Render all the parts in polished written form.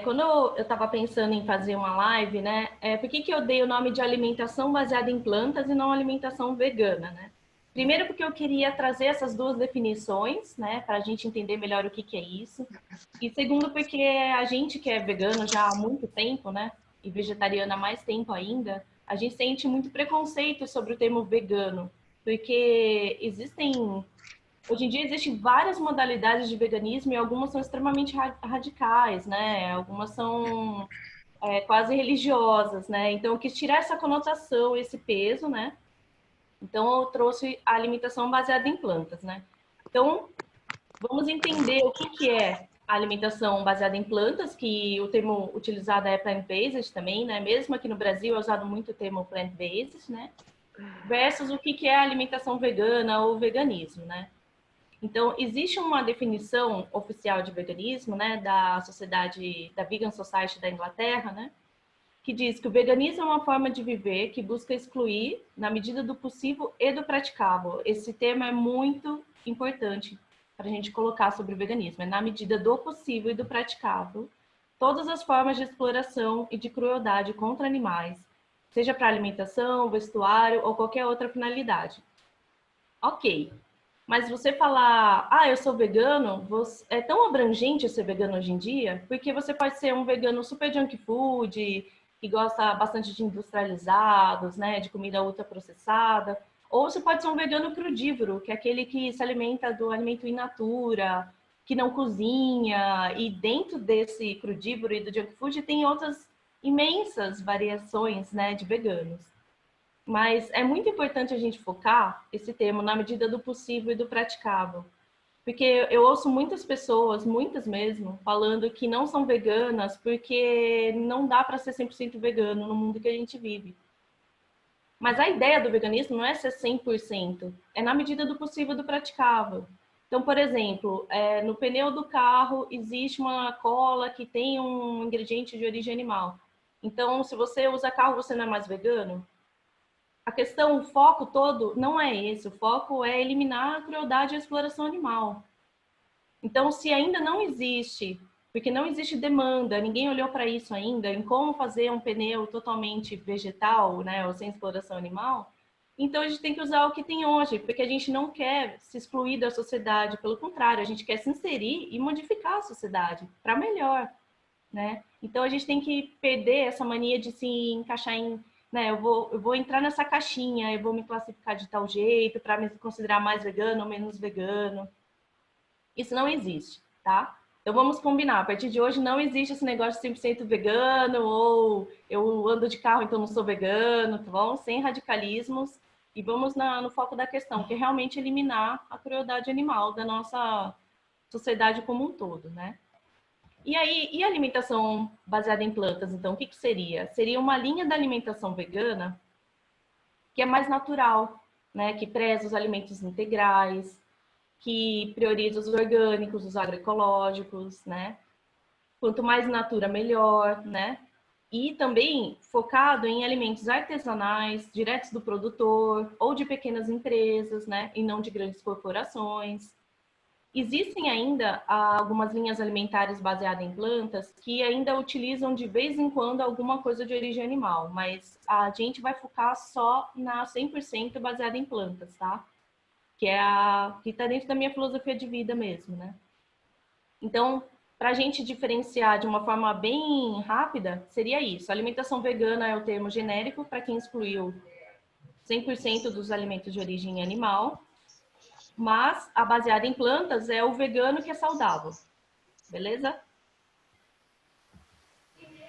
Quando eu estava pensando em fazer uma live, né? Por que eu dei o nome de alimentação baseada em plantas e não alimentação vegana, né? Primeiro porque eu queria trazer essas duas definições, né? Para a gente entender melhor o que é isso. E segundo porque a gente que é vegano já há muito tempo, né? E vegetariana há mais tempo ainda, a gente sente muito preconceito sobre o termo vegano. Porque hoje em dia existem várias modalidades de veganismo e algumas são extremamente radicais, né? Algumas são quase religiosas, né? Então eu quis tirar essa conotação, esse peso, né? Então eu trouxe a alimentação baseada em plantas, né? Então vamos entender o que é a alimentação baseada em plantas, que o termo utilizado é plant-based também, né? Mesmo aqui no Brasil é usado muito o termo plant-based, né? Versus o que é a alimentação vegana ou veganismo, né? Então, existe uma definição oficial de veganismo, né, da sociedade, da Vegan Society da Inglaterra, né, que diz que o veganismo é uma forma de viver que busca excluir, na medida do possível e do praticável. Esse termo é muito importante para a gente colocar sobre o veganismo. É na medida do possível e do praticável, todas as formas de exploração e de crueldade contra animais, seja para alimentação, vestuário ou qualquer outra finalidade. Ok. Mas você falar, eu sou vegano, é tão abrangente ser vegano hoje em dia, porque você pode ser um vegano super junk food, que gosta bastante de industrializados, né, de comida ultraprocessada, ou você pode ser um vegano crudívoro, que é aquele que se alimenta do alimento in natura, que não cozinha, e dentro desse crudívoro e do junk food tem outras imensas variações, né, de veganos. Mas é muito importante a gente focar esse termo na medida do possível e do praticável. Porque eu ouço muitas pessoas, muitas mesmo, falando que não são veganas porque não dá para ser 100% vegano no mundo que a gente vive. Mas a ideia do veganismo não é ser 100%, é na medida do possível e do praticável. Então, por exemplo, no pneu do carro existe uma cola que tem um ingrediente de origem animal. Então, se você usa carro, você não é mais vegano? A questão, o foco todo não é esse, o foco é eliminar a crueldade e a exploração animal. Então, se ainda não existe, porque não existe demanda, ninguém olhou para isso ainda, em como fazer um pneu totalmente vegetal, né, ou sem exploração animal, então a gente tem que usar o que tem hoje, porque a gente não quer se excluir da sociedade, pelo contrário, a gente quer se inserir e modificar a sociedade para melhor, né? Então a gente tem que perder essa mania de se encaixar em, né, eu vou entrar nessa caixinha, eu vou me classificar de tal jeito para me considerar mais vegano ou menos vegano. Isso não existe, tá? Então vamos combinar, a partir de hoje não existe esse negócio de 100% vegano ou eu ando de carro então não sou vegano, tá bom? Sem radicalismos e vamos no foco da questão, que é realmente eliminar a crueldade animal da nossa sociedade como um todo, né? E aí, e a alimentação baseada em plantas, então, o que seria? Seria uma linha da alimentação vegana que é mais natural, né? Que preza os alimentos integrais, que prioriza os orgânicos, os agroecológicos, né? Quanto mais natura, melhor, né? E também focado em alimentos artesanais, diretos do produtor ou de pequenas empresas, né? E não de grandes corporações. Existem ainda algumas linhas alimentares baseadas em plantas que ainda utilizam de vez em quando alguma coisa de origem animal, mas a gente vai focar só na 100% baseada em plantas, tá? Que é a que está dentro da minha filosofia de vida mesmo, né? Então, para a gente diferenciar de uma forma bem rápida, seria isso. A alimentação vegana é o termo genérico para quem excluiu 100% dos alimentos de origem animal, mas a baseada em plantas é o vegano que é saudável, beleza?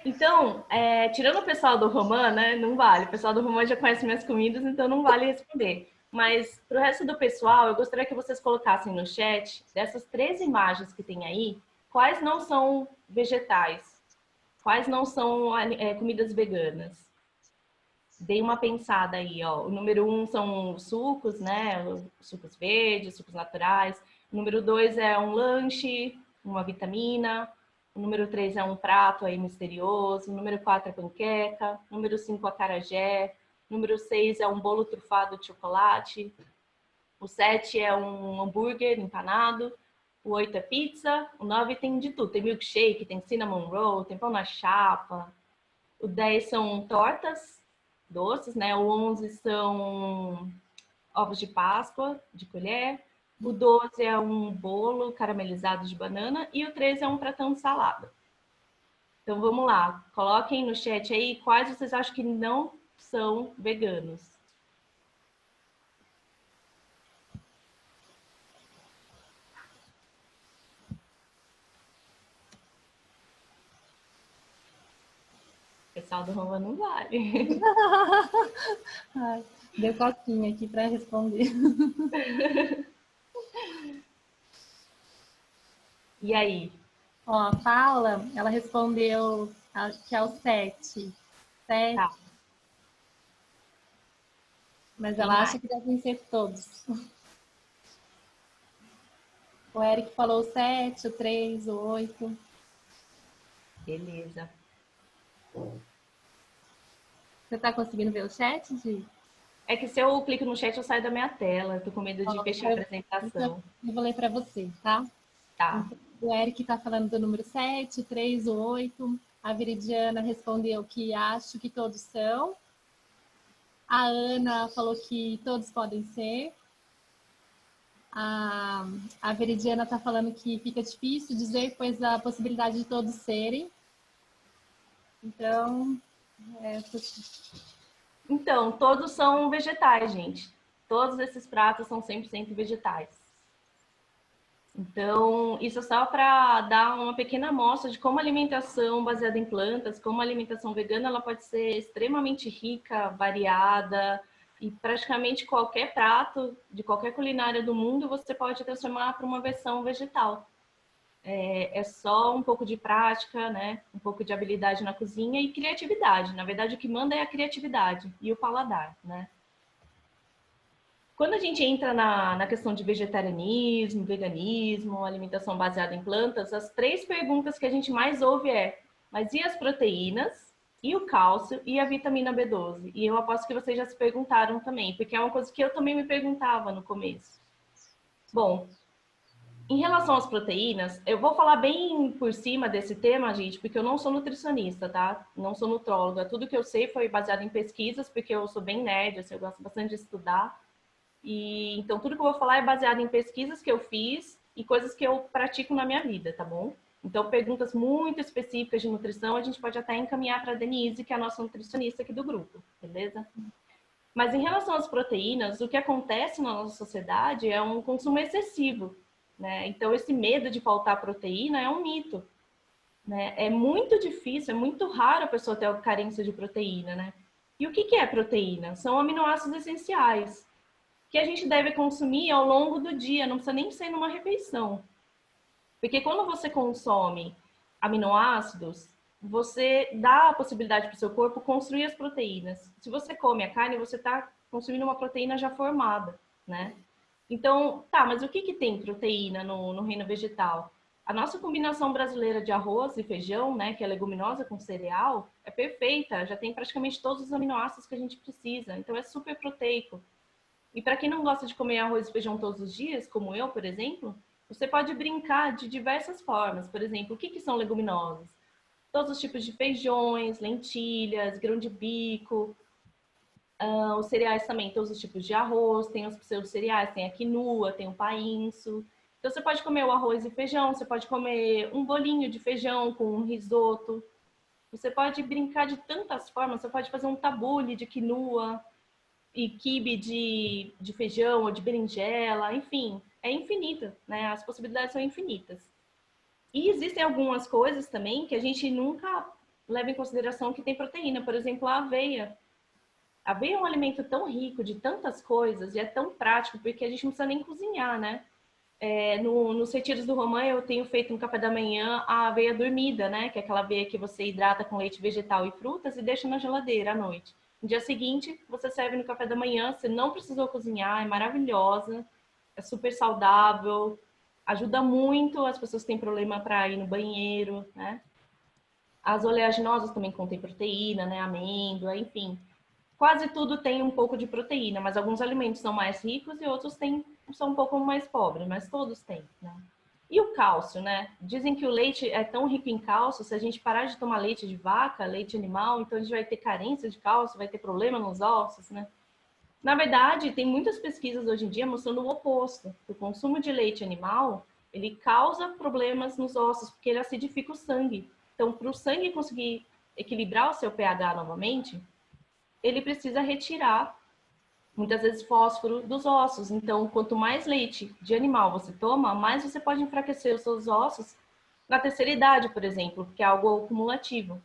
Então, tirando o pessoal do Roman, né, não vale. O pessoal do Roman já conhece minhas comidas, então não vale responder. Mas para o resto do pessoal, eu gostaria que vocês colocassem no chat, dessas 3 imagens que tem aí, quais não são vegetais, quais não são comidas veganas. Dei uma pensada aí, ó. O número 1 são os sucos, né? Os sucos verdes, sucos naturais. O número 2 é um lanche, uma vitamina. O número 3 é um prato aí misterioso. O número 4 é panqueca. O número 5 acarajé. O número 6 é um bolo trufado de chocolate. O 7 é um hambúrguer empanado. o 8 é pizza, o 9 tem de tudo. Tem milkshake, tem cinnamon roll, tem pão na chapa. O 10 são tortas doces, né? O 11 são ovos de Páscoa de colher. O 12 é um bolo caramelizado de banana. E o 13 é um pratão de salada. Então vamos lá, coloquem no chat aí quais vocês acham que não são veganos. O pessoal do Roma não vale. Ai, deu coquinha aqui para responder. E aí? Ó, a Paula, ela respondeu que é o 7. 7. Tá. Mas Quem ela mais? acha que devem ser todos. O Eric falou o 7, o 3, o 8. Beleza. Você tá conseguindo ver o chat, Gi? É que se eu clico no chat, eu saio da minha tela. Tô com medo de fechar a apresentação. Eu vou ler para você, tá? Tá. Então, o Eric está falando do número 7, o 3, o 8. A Viridiana respondeu que acho que todos são. A Ana falou que todos podem ser. A Veridiana está falando que fica difícil dizer, pois a possibilidade de todos serem. Então, Então, todos são vegetais, gente. Todos esses pratos são 100% vegetais. Então, isso é só para dar uma pequena amostra de como a alimentação baseada em plantas, como a alimentação vegana, ela pode ser extremamente rica, variada, e praticamente qualquer prato de qualquer culinária do mundo você pode transformar para uma versão vegetal. É só um pouco de prática, né? Um pouco de habilidade na cozinha e criatividade. Na verdade, o que manda é a criatividade e o paladar, né? Quando a gente entra na questão de vegetarianismo, veganismo, alimentação baseada em plantas, as 3 perguntas que a gente mais ouve é: mas e as proteínas? E o cálcio? E a vitamina B12? E eu aposto que vocês já se perguntaram também, porque é uma coisa que eu também me perguntava no começo. Bom, em relação às proteínas, eu vou falar bem por cima desse tema, gente, porque eu não sou nutricionista, tá? Não sou nutróloga. Tudo que eu sei foi baseado em pesquisas, porque eu sou bem nerd, assim, eu gosto bastante de estudar. E então tudo que eu vou falar é baseado em pesquisas que eu fiz e coisas que eu pratico na minha vida, tá bom? Então perguntas muito específicas de nutrição a gente pode até encaminhar para a Denise, que é a nossa nutricionista aqui do grupo, beleza? Mas em relação às proteínas, o que acontece na nossa sociedade é um consumo excessivo, né? Então esse medo de faltar proteína é um mito, né? É muito difícil, é muito raro a pessoa ter carência de proteína, né? E o que é proteína? São aminoácidos essenciais que a gente deve consumir ao longo do dia, não precisa nem ser numa refeição. Porque quando você consome aminoácidos, você dá a possibilidade para o seu corpo construir as proteínas. Se você come a carne, você está consumindo uma proteína já formada, né? Então, tá, mas o que tem proteína no reino vegetal? A nossa combinação brasileira de arroz e feijão, né, que é leguminosa com cereal, é perfeita, já tem praticamente todos os aminoácidos que a gente precisa, então é super proteico. E para quem não gosta de comer arroz e feijão todos os dias, como eu, por exemplo, você pode brincar de diversas formas. Por exemplo, o que são leguminosas? Todos os tipos de feijões, lentilhas, grão de bico, os cereais também, todos os tipos de arroz, tem os pseudo-cereais, tem a quinoa, tem o painço. Então você pode comer o arroz e feijão, você pode comer um bolinho de feijão com um risoto. Você pode brincar de tantas formas, você pode fazer um tabule de quinoa, e quibe de feijão ou de berinjela, enfim, é infinita, né? As possibilidades são infinitas. E existem algumas coisas também que a gente nunca leva em consideração que tem proteína, por exemplo, a aveia. A aveia é um alimento tão rico de tantas coisas e é tão prático porque a gente não precisa nem cozinhar, né? Nos retiros do Romã eu tenho feito no café da manhã a aveia dormida, né? Que é aquela aveia que você hidrata com leite vegetal e frutas e deixa na geladeira à noite. No dia seguinte, você serve no café da manhã, você não precisou cozinhar, é maravilhosa, é super saudável, ajuda muito as pessoas que têm problema para ir no banheiro, né? As oleaginosas também contêm proteína, né? Amêndoa, enfim. Quase tudo tem um pouco de proteína, mas alguns alimentos são mais ricos e outros são um pouco mais pobres, mas todos têm, né? E o cálcio, né? Dizem que o leite é tão rico em cálcio, se a gente parar de tomar leite de vaca, leite animal, então a gente vai ter carência de cálcio, vai ter problema nos ossos, né? Na verdade, tem muitas pesquisas hoje em dia mostrando o oposto. O consumo de leite animal, ele causa problemas nos ossos, porque ele acidifica o sangue. Então, para o sangue conseguir equilibrar o seu pH novamente, ele precisa retirar, muitas vezes, fósforo dos ossos. Então, quanto mais leite de animal você toma, mais você pode enfraquecer os seus ossos na terceira idade, por exemplo, que é algo acumulativo.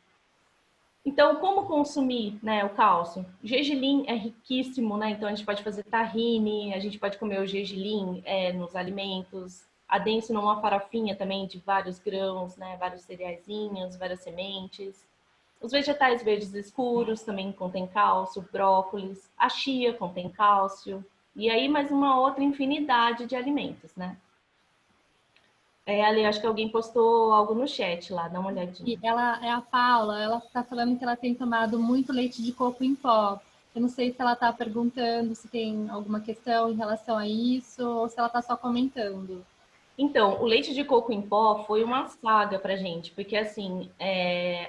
Então, como consumir, né, o cálcio? O gergelim é riquíssimo, né? Então, a gente pode fazer tahine, a gente pode comer o gergelim nos alimentos, adense numa farofinha também de vários grãos, né? Vários cereaizinhos, várias sementes. Os vegetais verdes escuros também contêm cálcio, brócolis, a chia contém cálcio, e aí mais uma outra infinidade de alimentos, né? Ali, acho que alguém postou algo no chat lá, dá uma olhadinha. E ela é a Paula, ela está falando que ela tem tomado muito leite de coco em pó. Eu não sei se ela está perguntando se tem alguma questão em relação a isso ou se ela está só comentando. Então, o leite de coco em pó foi uma saga pra gente, porque assim,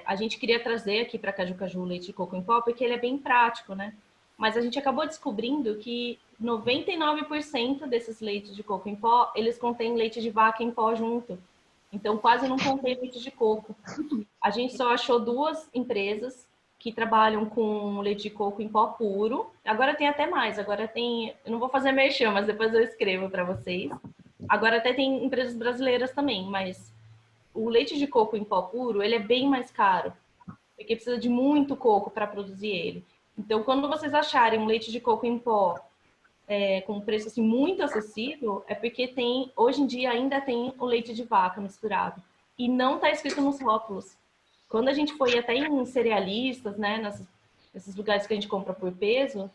a gente queria trazer aqui para Caju Caju o leite de coco em pó, porque ele é bem prático, né? Mas a gente acabou descobrindo que 99% desses leites de coco em pó, eles contêm leite de vaca em pó junto. Então, quase não contém leite de coco. A gente só achou 2 empresas que trabalham com leite de coco em pó puro. Agora tem até mais, agora tem, eu não vou fazer merchan, mas depois eu escrevo para vocês. Agora até tem empresas brasileiras também, mas o leite de coco em pó puro, ele é bem mais caro, porque precisa de muito coco para produzir ele. Então, quando vocês acharem um leite de coco em pó com um preço assim, muito acessível, é porque tem, hoje em dia ainda tem o leite de vaca misturado. E não está escrito nos rótulos. Quando a gente foi até em cerealistas, né, nesses lugares que a gente compra por peso,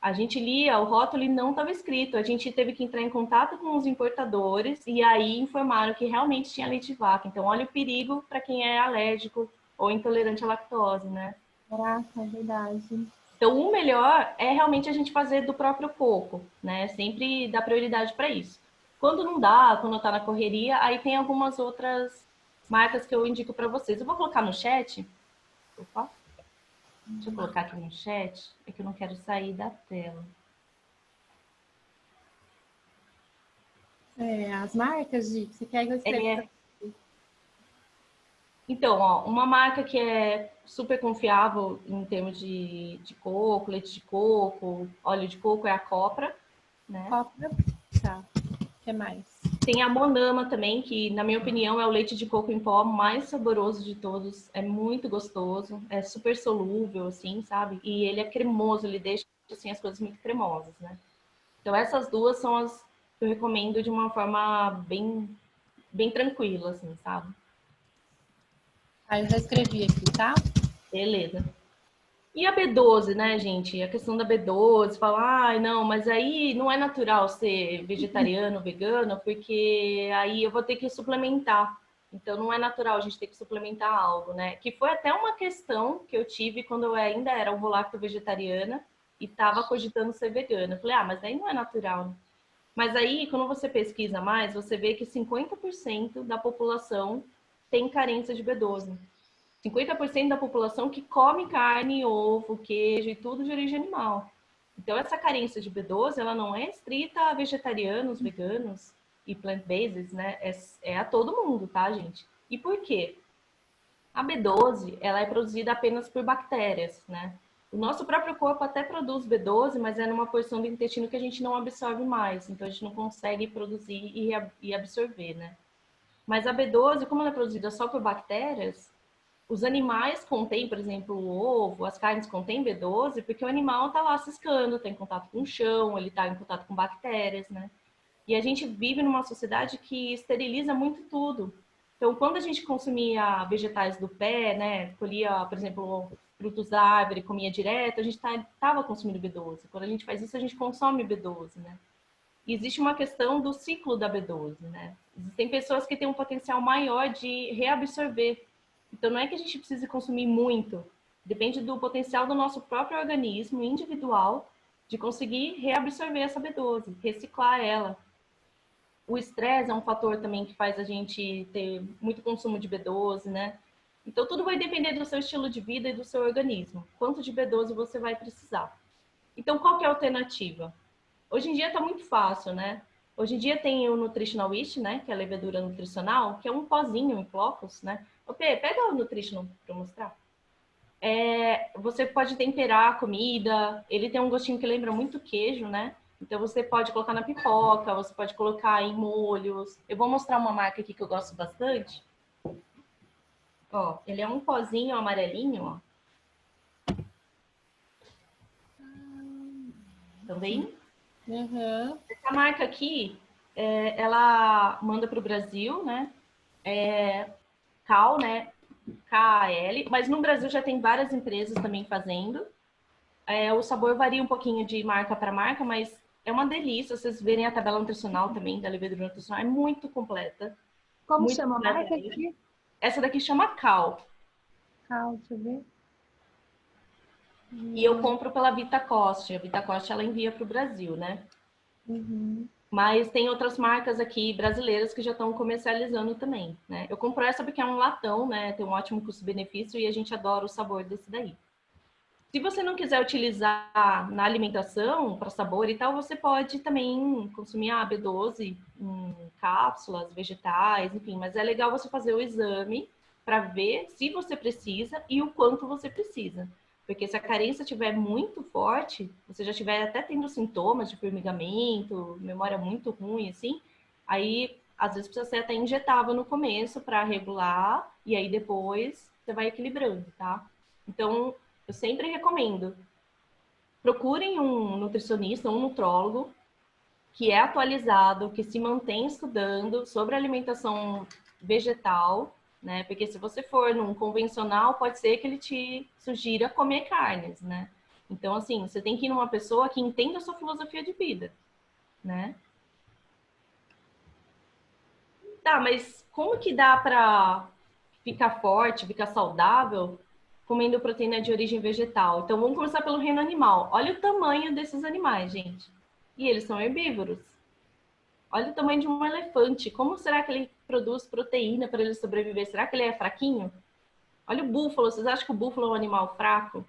a gente lia o rótulo e não estava escrito. A gente teve que entrar em contato com os importadores e aí informaram que realmente tinha leite de vaca. Então, olha o perigo para quem é alérgico ou intolerante à lactose, né? Caraca, é verdade. Então, o melhor é realmente a gente fazer do próprio coco, né? Sempre dá prioridade para isso. Quando não dá, quando está na correria, aí tem algumas outras marcas que eu indico para vocês. Eu vou colocar no chat. Opa, deixa eu colocar aqui no chat, é que eu não quero sair da tela. As marcas, Gi, você quer que eu escreva? Então, ó, uma marca que é super confiável em termos de coco, leite de coco, óleo de coco é a Copra, né? Copra. Tá. O que mais? Tem a Monama também, que na minha opinião é o leite de coco em pó mais saboroso de todos. É muito gostoso, é super solúvel, assim, sabe? E ele é cremoso, ele deixa assim as coisas muito cremosas, né? Então essas duas são as que eu recomendo de uma forma bem tranquila, assim, sabe? Aí eu já escrevi aqui, tá? Beleza. E a B12, né, gente? A questão da B12, falar, ai, não, mas aí não é natural ser vegetariano, vegano, porque aí eu vou ter que suplementar. Então não é natural a gente ter que suplementar algo, né? Que foi até uma questão que eu tive quando eu ainda era ovo-lacto vegetariana e estava cogitando ser vegana. Eu falei, ah, mas aí não é natural, né? Mas aí, quando você pesquisa mais, você vê que 50% da população tem carência de B12. 50% da população que come carne, ovo, queijo e tudo de origem animal. Então, essa carência de B12, ela não é estrita a vegetarianos, veganos e plant-based, né? É a todo mundo, tá, gente? E por quê? A B12, ela é produzida apenas por bactérias, né? O nosso próprio corpo até produz B12, mas é numa porção do intestino que a gente não absorve mais, então a gente não consegue produzir e absorver, né? Mas a B12, como ela é produzida só por bactérias, os animais contêm, por exemplo, o ovo, as carnes contêm B12, porque o animal está lá ciscando, está em contato com o chão, ele está em contato com bactérias, né? E a gente vive numa sociedade que esteriliza muito tudo. Então, quando a gente consumia vegetais do pé, né, colhia, por exemplo, frutos da árvore, comia direto, a gente estava consumindo B12. Quando a gente faz isso, a gente consome B12, né? E existe uma questão do ciclo da B12, né? Existem pessoas que têm um potencial maior de reabsorver. Então, não é que a gente precise consumir muito. Depende do potencial do nosso próprio organismo individual de conseguir reabsorver essa B12, reciclar ela. O estresse é um fator também que faz a gente ter muito consumo de B12, né? Então, tudo vai depender do seu estilo de vida e do seu organismo. Quanto de B12 você vai precisar. Então, qual que é a alternativa? Hoje em dia está muito fácil, né? Hoje em dia tem o Nutritional Yeast, né? Que é a levedura nutricional, que é um pozinho em flocos, né? Ô, Pê, pega o Nutritional para mostrar. Você pode temperar a comida, ele tem um gostinho que lembra muito queijo, né? Então você pode colocar na pipoca, você pode colocar em molhos. Eu vou mostrar uma marca aqui que eu gosto bastante. Ó, ele é um pozinho amarelinho, ó. Também. Uhum. Essa marca aqui, ela manda para o Brasil, né? Cal, né? KAL, mas no Brasil já tem várias empresas também fazendo. O sabor varia um pouquinho de marca para marca, mas é uma delícia. Vocês verem a tabela nutricional também da levedura nutricional, é muito completa. Como Muito chama a completa marca mesmo. aqui? Essa daqui chama Cal. Cal, deixa eu ver. E eu compro pela VitaCost. A VitaCost ela envia para o Brasil, né? Uhum. Mas tem outras marcas aqui brasileiras que já estão comercializando também, né? Eu compro essa porque é um latão, né? Tem um ótimo custo-benefício e a gente adora o sabor desse daí. Se você não quiser utilizar na alimentação para sabor e tal, você pode também consumir a B12 em cápsulas, vegetais, enfim. Mas é legal você fazer o exame para ver se você precisa e o quanto você precisa. Porque se a carência estiver muito forte, você já estiver até tendo sintomas de formigamento, memória muito ruim, assim, aí às vezes precisa ser até injetável no começo para regular e aí depois você vai equilibrando, tá? Então, eu sempre recomendo. Procurem um nutricionista, um nutrólogo que é atualizado, que se mantém estudando sobre alimentação vegetal, né? Porque se você for num convencional, pode ser que ele te sugira comer carnes, né? Então, assim, você tem que ir numa pessoa que entenda a sua filosofia de vida, né? Tá, mas como que dá para ficar forte, ficar saudável comendo proteína de origem vegetal? Então vamos começar pelo reino animal. Olha o tamanho desses animais, gente. E eles são herbívoros. Olha o tamanho de um elefante. Como será que ele produz proteína para ele sobreviver? Será que ele é fraquinho? Olha o búfalo. Vocês acham que o búfalo é um animal fraco?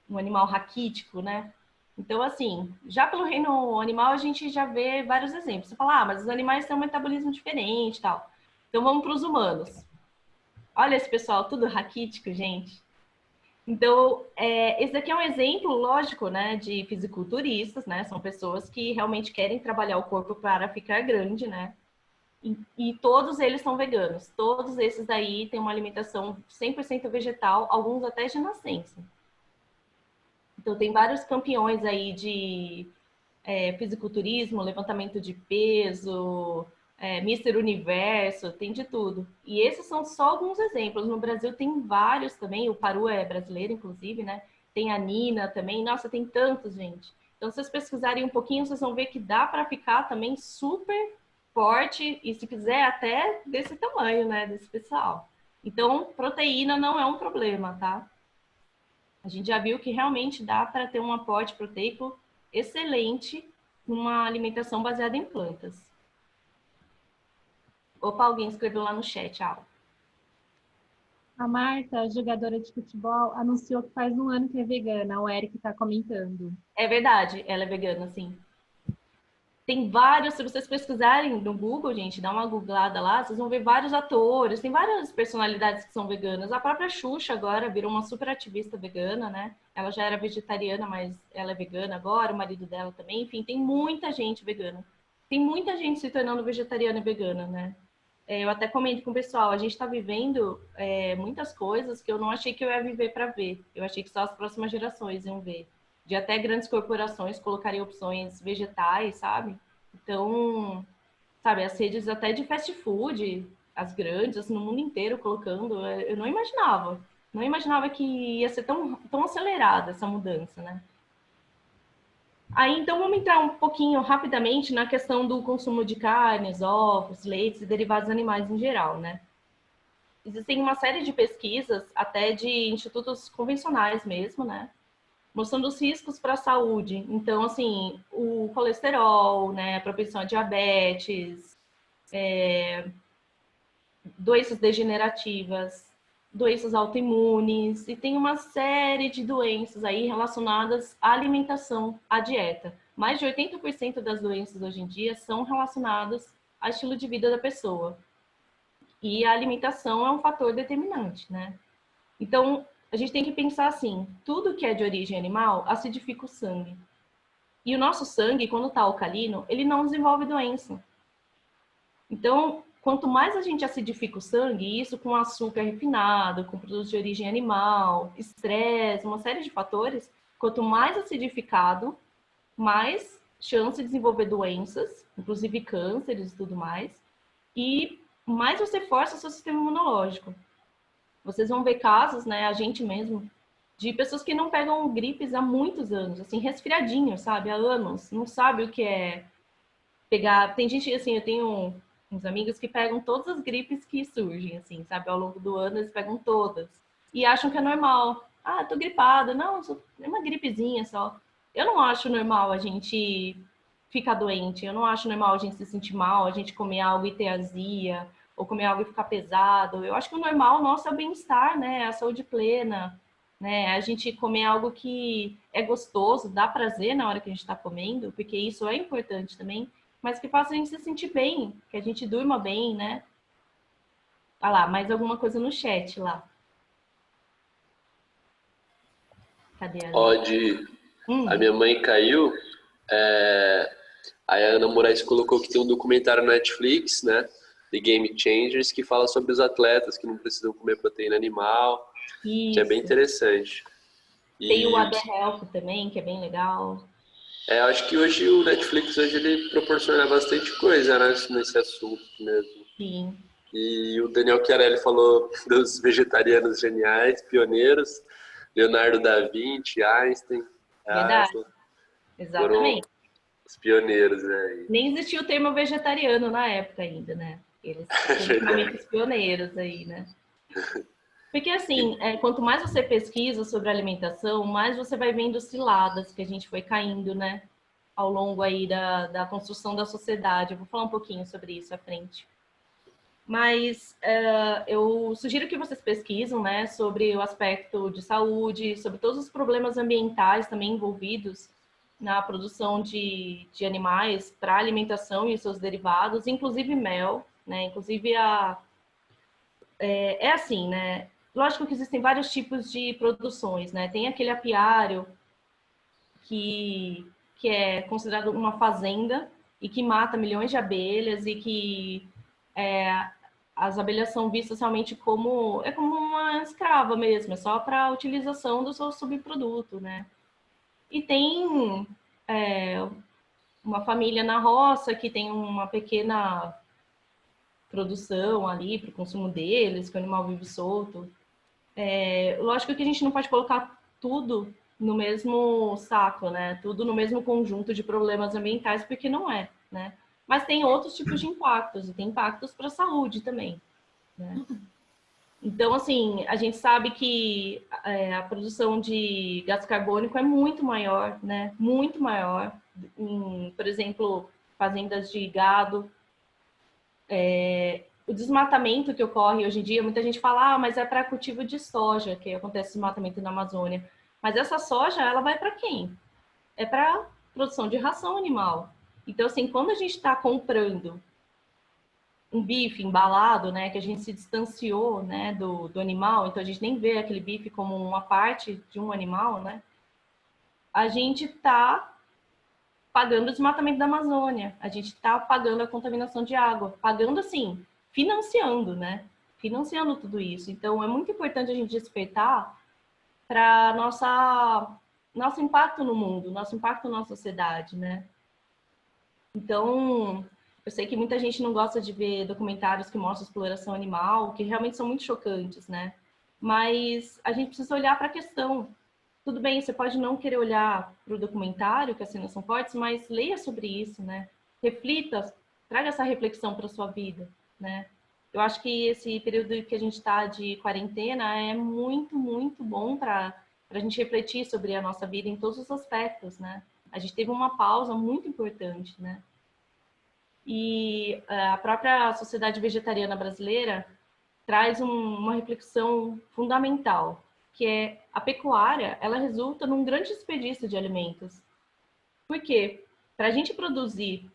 Um animal raquítico, né? Então, assim, já pelo reino animal a gente já vê vários exemplos. Você fala, mas os animais têm um metabolismo diferente e tal. Então vamos para os humanos. Olha esse pessoal, tudo raquítico, gente. Então, esse daqui é um exemplo, lógico, né, de fisiculturistas, né? São pessoas que realmente querem trabalhar o corpo para ficar grande, né? E todos eles são veganos. Todos esses daí têm uma alimentação 100% vegetal, alguns até de nascença. Então, tem vários campeões aí de fisiculturismo, levantamento de peso, Mister Universo, tem de tudo. E esses são só alguns exemplos. No Brasil tem vários também, o Paru é brasileiro, inclusive, né? Tem a Nina também, nossa, tem tantos, gente. Então, se vocês pesquisarem um pouquinho, vocês vão ver que dá para ficar também super forte e, se quiser, até desse tamanho, né? Desse pessoal. Então, proteína não é um problema, tá? A gente já viu que realmente dá para ter um aporte proteico excelente numa alimentação baseada em plantas. Opa, alguém escreveu lá no chat algo. A Marta, jogadora de futebol, anunciou que faz um ano que é vegana. O Eric está comentando. É verdade, ela é vegana, sim. Tem vários, se vocês pesquisarem no Google, gente, dá uma googlada lá, vocês vão ver vários atores, tem várias personalidades que são veganas. A própria Xuxa agora virou uma super ativista vegana, né? Ela já era vegetariana, mas ela é vegana agora, o marido dela também. Enfim, tem muita gente vegana. Tem muita gente se tornando vegetariana e vegana, né? Eu até comento com o pessoal, a gente está vivendo muitas coisas que eu não achei que eu ia viver para ver. Eu achei que só as próximas gerações iam ver. De até grandes corporações colocarem opções vegetais, sabe? Então, sabe, as redes até de fast food, as grandes, assim, no mundo inteiro colocando, eu não imaginava. Não imaginava que ia ser tão acelerada essa mudança, né? Aí, então, vamos entrar um pouquinho rapidamente na questão do consumo de carnes, ovos, leites e derivados animais em geral, né? Existem uma série de pesquisas, até de institutos convencionais mesmo, né? mostrando os riscos para a saúde. Então, assim, o colesterol, né, a propensão a diabetes, doenças degenerativas, doenças autoimunes, e tem uma série de doenças aí relacionadas à alimentação, à dieta. Mais de 80% das doenças hoje em dia são relacionadas ao estilo de vida da pessoa. E a alimentação é um fator determinante, né? Então, a gente tem que pensar assim, tudo que é de origem animal acidifica o sangue. E o nosso sangue, quando está alcalino, ele não desenvolve doença. Então, quanto mais a gente acidifica o sangue, isso com açúcar refinado, com produtos de origem animal, estresse, uma série de fatores, quanto mais acidificado, mais chance de desenvolver doenças, inclusive cânceres e tudo mais, e mais você força o seu sistema imunológico. Vocês vão ver casos, né, a gente mesmo, de pessoas que não pegam gripes há muitos anos, assim, resfriadinho, sabe, há anos, não sabe o que é pegar. Tem gente, assim, eu tenho uns amigos que pegam todas as gripes que surgem, assim, sabe, ao longo do ano eles pegam todas e acham que é normal. Ah, tô gripada, não, é uma gripezinha só. Eu não acho normal a gente ficar doente, eu não acho normal a gente se sentir mal, a gente comer algo e ter azia, ou comer algo e ficar pesado. Eu acho que o normal nosso é o bem-estar, né? A saúde plena, né? A gente comer algo que é gostoso, dá prazer na hora que a gente está comendo, porque isso é importante também, mas que faça a gente se sentir bem, que a gente durma bem, né? Ah lá, mais alguma coisa no chat lá. Cadê a Ana? Pode. A minha mãe caiu. Aí a Ana Moraes colocou que tem um documentário na Netflix, né? The Game Changers, que fala sobre os atletas que não precisam comer proteína animal, Isso. que é bem interessante. Tem o Other Health também, que é bem legal. Acho que hoje o Netflix ele proporciona bastante coisa, né, nesse assunto mesmo. Sim. E o Daniel Chiarelli falou dos vegetarianos geniais, pioneiros, Leonardo da Vinci, Einstein, Verdade. Exatamente. foram os pioneiros aí. Nem existia o termo vegetariano na época ainda, né? Eles foram realmente os pioneiros aí, né? Porque assim, quanto mais você pesquisa sobre alimentação, mais você vai vendo ciladas que a gente foi caindo, né? Ao longo aí da construção da sociedade. Eu vou falar um pouquinho sobre isso à frente. Mas eu sugiro que vocês pesquisem, né? Sobre o aspecto de saúde, sobre todos os problemas ambientais também envolvidos na produção de animais para alimentação e seus derivados, inclusive mel, né? Inclusive é assim, né? Lógico que existem vários tipos de produções, né? Tem aquele apiário que é considerado uma fazenda e que mata milhões de abelhas e que as abelhas são vistas realmente como uma escrava mesmo, é só para a utilização do seu subproduto, né? E tem uma família na roça que tem uma pequena produção ali para o consumo deles, que o animal vive solto. Lógico que a gente não pode colocar tudo no mesmo saco, né? Tudo no mesmo conjunto de problemas ambientais, porque não é, né? Mas tem outros tipos de impactos, e tem impactos para a saúde também, né? Então, assim, a gente sabe que a produção de gás carbônico é muito maior, né? Muito maior. Por exemplo, fazendas de gado. O desmatamento que ocorre hoje em dia, muita gente fala, mas é para cultivo de soja, que acontece desmatamento na Amazônia. Mas essa soja, ela vai para quem? É para produção de ração animal. Então, assim, quando a gente está comprando um bife embalado, né, que a gente se distanciou, né, do animal, então a gente nem vê aquele bife como uma parte de um animal, né, a gente está pagando o desmatamento da Amazônia, a gente está pagando a contaminação de água, pagando assim, financiando, né, financiando tudo isso. Então é muito importante a gente despertar para nosso impacto no mundo, nosso impacto na sociedade, né. Então, eu sei que muita gente não gosta de ver documentários que mostram exploração animal, que realmente são muito chocantes, né? Mas a gente precisa olhar para a questão. Tudo bem, você pode não querer olhar para o documentário, que as cenas são fortes, mas leia sobre isso, né? Reflita, traga essa reflexão para a sua vida, né? Eu acho que esse período que a gente está de quarentena é muito, muito bom para para a gente refletir sobre a nossa vida em todos os aspectos, né? A gente teve uma pausa muito importante, né? E a própria Sociedade Vegetariana Brasileira traz uma reflexão fundamental, que é a pecuária, ela resulta num grande desperdício de alimentos. Por quê? Para a gente produzir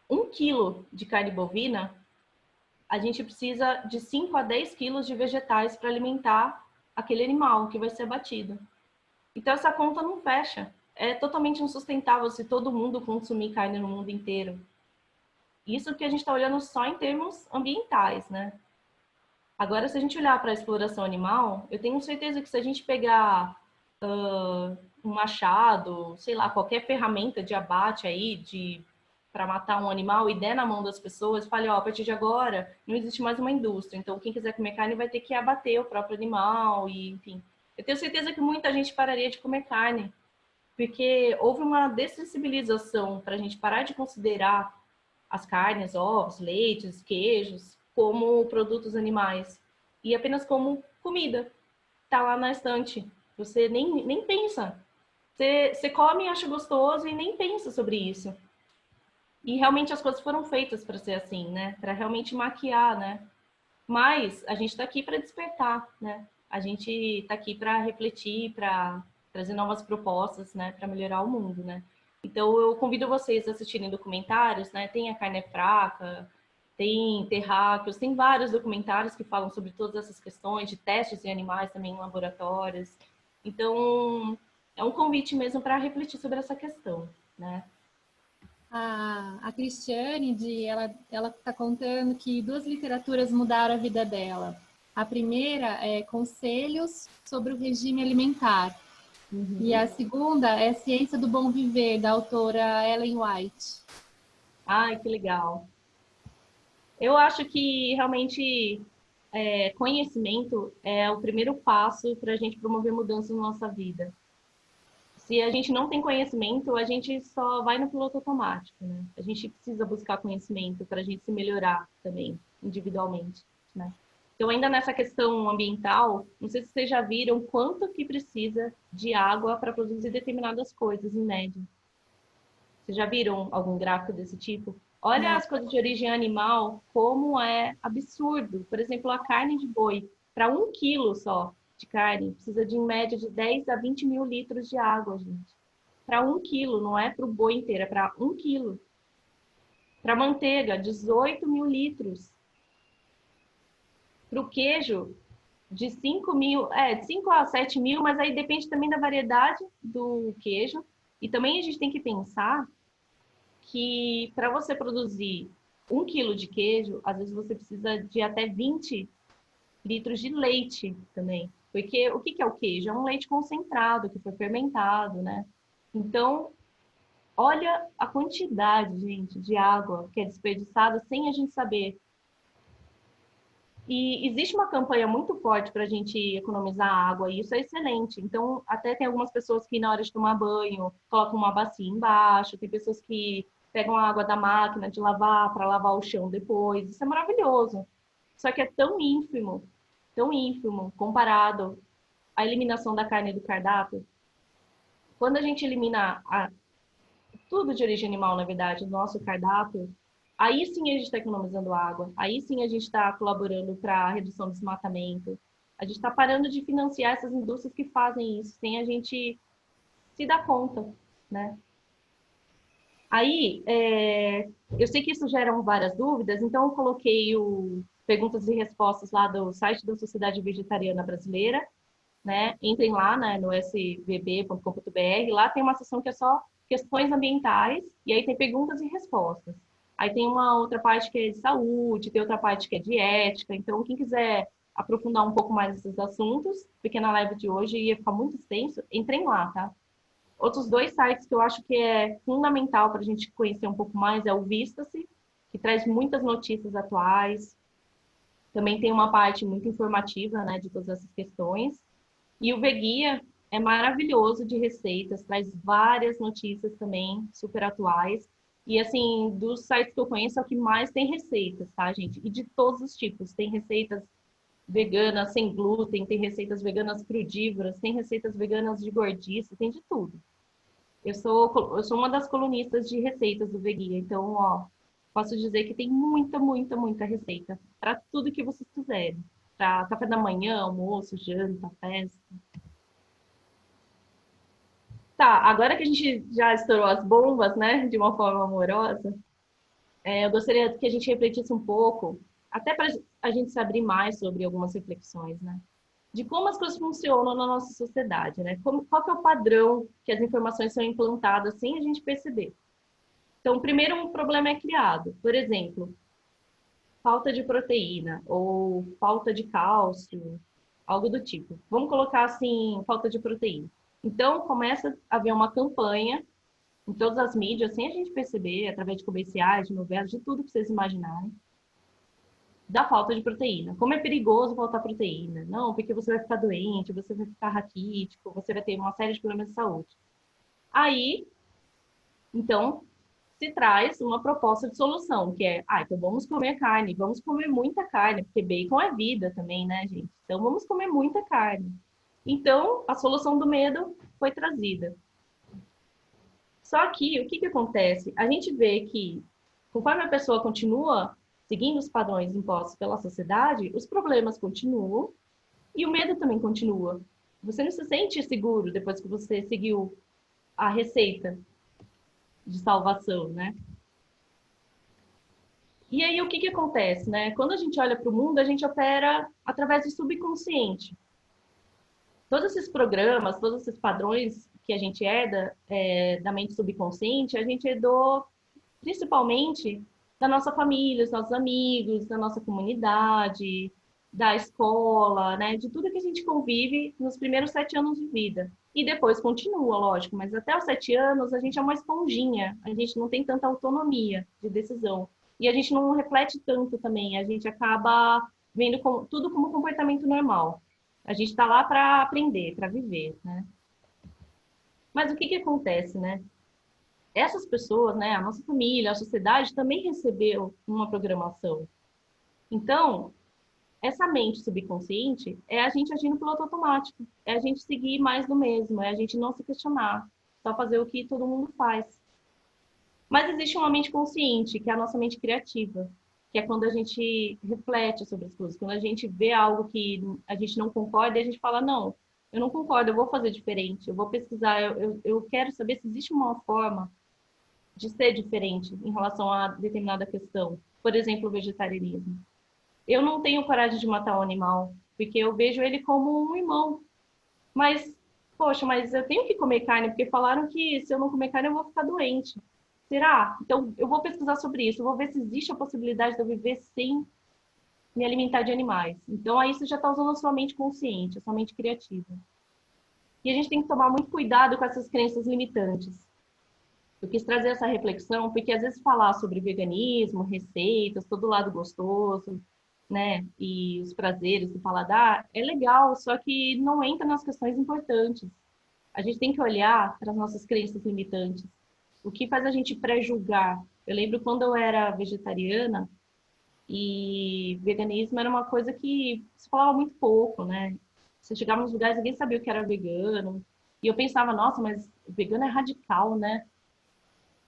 1 quilo de carne bovina, a gente precisa de 5 a 10 quilos de vegetais para alimentar aquele animal que vai ser abatido. Então, essa conta não fecha. É totalmente insustentável se todo mundo consumir carne no mundo inteiro. Isso que a gente está olhando só em termos ambientais, né? Agora, se a gente olhar para a exploração animal, eu tenho certeza que se a gente pegar um machado, sei lá, qualquer ferramenta de abate aí, para matar um animal e der na mão das pessoas, fale, ó, a partir de agora não existe mais uma indústria, então quem quiser comer carne vai ter que abater o próprio animal e, enfim. Eu tenho certeza que muita gente pararia de comer carne, porque houve uma dessensibilização para a gente parar de considerar as carnes, ovos, leites, queijos, como produtos animais e apenas como comida. Tá lá na estante. Você nem pensa. Você come e acha gostoso e nem pensa sobre isso. E realmente as coisas foram feitas para ser assim, né? Para realmente maquiar, né? Mas a gente está aqui para despertar, né? A gente está aqui para refletir, para trazer novas propostas, né? Para melhorar o mundo, né? Então eu convido vocês a assistirem documentários, né? Tem A Carne é Fraca, tem Terráqueos, tem vários documentários que falam sobre todas essas questões de testes em animais também em laboratórios. Então é um convite mesmo para refletir sobre essa questão, né? A Cristiane, ela está contando que 2 literaturas mudaram a vida dela. A primeira é Conselhos sobre o Regime Alimentar. Uhum. E a segunda é Ciência do Bom Viver, da autora Ellen White. Ai, que legal. Eu acho que realmente conhecimento é o primeiro passo para a gente promover mudanças na nossa vida. Se a gente não tem conhecimento, a gente só vai no piloto automático, né? A gente precisa buscar conhecimento para a gente se melhorar também, individualmente, né? Então, ainda nessa questão ambiental, não sei se vocês já viram quanto que precisa de água para produzir determinadas coisas, em média. Vocês já viram algum gráfico desse tipo? Olha as coisas de origem animal, como é absurdo. Por exemplo, a carne de boi, para 1 quilo só de carne, precisa de em média de 10 a 20 mil litros de água, gente. Para 1 quilo, não é para o boi inteiro, é para 1 quilo. Para manteiga, 18 mil litros. Para o queijo, de 5 mil, de 5 a 7 mil, mas aí depende também da variedade do queijo. E também a gente tem que pensar que para você produzir 1 quilo de queijo, às vezes você precisa de até 20 litros de leite também. Porque o que é o queijo? É um leite concentrado, que foi fermentado, né? Então, olha a quantidade, gente, de água que é desperdiçada sem a gente saber. E existe uma campanha muito forte para a gente economizar água, e isso é excelente. Então, até tem algumas pessoas que, na hora de tomar banho, colocam uma bacia embaixo, tem pessoas que pegam a água da máquina de lavar para lavar o chão depois. Isso é maravilhoso. Só que é tão ínfimo, comparado à eliminação da carne do cardápio. Quando a gente elimina tudo de origem animal, na verdade, do nosso cardápio, aí sim a gente está economizando água, aí sim a gente está colaborando para a redução do desmatamento, a gente está parando de financiar essas indústrias que fazem isso, sem a gente se dar conta, né? Aí, eu sei que isso gera várias dúvidas, então eu coloquei o perguntas e respostas lá do site da Sociedade Vegetariana Brasileira, né? Entrem lá, né, no svb.com.br, lá tem uma seção que é só questões ambientais, e aí tem perguntas e respostas. Aí tem uma outra parte que é de saúde, tem outra parte que é de ética, então quem quiser aprofundar um pouco mais esses assuntos, porque na live de hoje ia ficar muito extenso, entrem lá, tá? Outros 2 sites que eu acho que é fundamental para a gente conhecer um pouco mais é o Vista-se, que traz muitas notícias atuais. Também tem uma parte muito informativa, né, de todas essas questões. E o Veguia é maravilhoso de receitas, traz várias notícias também super atuais. E, assim, dos sites que eu conheço, é o que mais tem receitas, tá, gente? E de todos os tipos. Tem receitas veganas sem glúten, tem receitas veganas crudívoras, tem receitas veganas de gordice, tem de tudo. Eu sou uma das colunistas de receitas do Veguia, então, ó, posso dizer que tem muita, muita, muita receita para tudo que vocês quiserem. Para café da manhã, almoço, janta, festa. Tá, agora que a gente já estourou as bombas, né, de uma forma amorosa, eu gostaria que a gente refletisse um pouco, até para a gente se abrir mais sobre algumas reflexões, né? De como as coisas funcionam na nossa sociedade, né? Qual que é o padrão que as informações são implantadas sem a gente perceber? Então, primeiro um problema é criado. Por exemplo, falta de proteína ou falta de cálcio, algo do tipo. Vamos colocar assim, falta de proteína. Então, começa a haver uma campanha em todas as mídias, sem a gente perceber, através de comerciais, de novelas, de tudo que vocês imaginarem, da falta de proteína. Como é perigoso faltar proteína? Não, porque você vai ficar doente, você vai ficar raquítico, você vai ter uma série de problemas de saúde. Aí, então, se traz uma proposta de solução, que é, então vamos comer carne, vamos comer muita carne, porque bacon é vida também, né, gente? Então, vamos comer muita carne. Então, a solução do medo foi trazida. Só que, o que acontece? A gente vê que, conforme a pessoa continua seguindo os padrões impostos pela sociedade, os problemas continuam e o medo também continua. Você não se sente seguro depois que você seguiu a receita de salvação, né? E aí, o que acontece, né? Quando a gente olha para o mundo, a gente opera através do subconsciente. Todos esses programas, todos esses padrões que a gente herda da mente subconsciente, a gente herdou principalmente da nossa família, dos nossos amigos, da nossa comunidade, da escola, né? De tudo que a gente convive nos primeiros 7 anos de vida. E depois continua, lógico, mas até os 7 anos a gente é uma esponjinha, a gente não tem tanta autonomia de decisão. E a gente não reflete tanto também, a gente acaba vendo tudo como comportamento normal. A gente está lá para aprender, para viver, né? Mas o que acontece, né? Essas pessoas, né, a nossa família, a sociedade também recebeu uma programação. Então, essa mente subconsciente é a gente agindo piloto automático, é a gente seguir mais do mesmo, é a gente não se questionar, só fazer o que todo mundo faz. Mas existe uma mente consciente, que é a nossa mente criativa, que é quando a gente reflete sobre as coisas, quando a gente vê algo que a gente não concorda, e a gente fala, não, eu não concordo, eu vou fazer diferente, eu vou pesquisar, eu quero saber se existe uma forma de ser diferente em relação a determinada questão. Por exemplo, o vegetarianismo. Eu não tenho coragem de matar um animal, porque eu vejo ele como um irmão. Mas, poxa, mas eu tenho que comer carne, porque falaram que se eu não comer carne eu vou ficar doente. Será? Então, eu vou pesquisar sobre isso, eu vou ver se existe a possibilidade de eu viver sem me alimentar de animais. Então, aí você já está usando a sua mente consciente, a sua mente criativa. E a gente tem que tomar muito cuidado com essas crenças limitantes. Eu quis trazer essa reflexão porque às vezes falar sobre veganismo, receitas, todo lado gostoso, né, e os prazeres do paladar é legal, só que não entra nas questões importantes. A gente tem que olhar para as nossas crenças limitantes. O que faz a gente pré-julgar? Eu lembro quando eu era vegetariana e veganismo era uma coisa que se falava muito pouco, né? Você chegava nos lugares, ninguém sabia o que era vegano. E eu pensava, nossa, mas vegano é radical, né?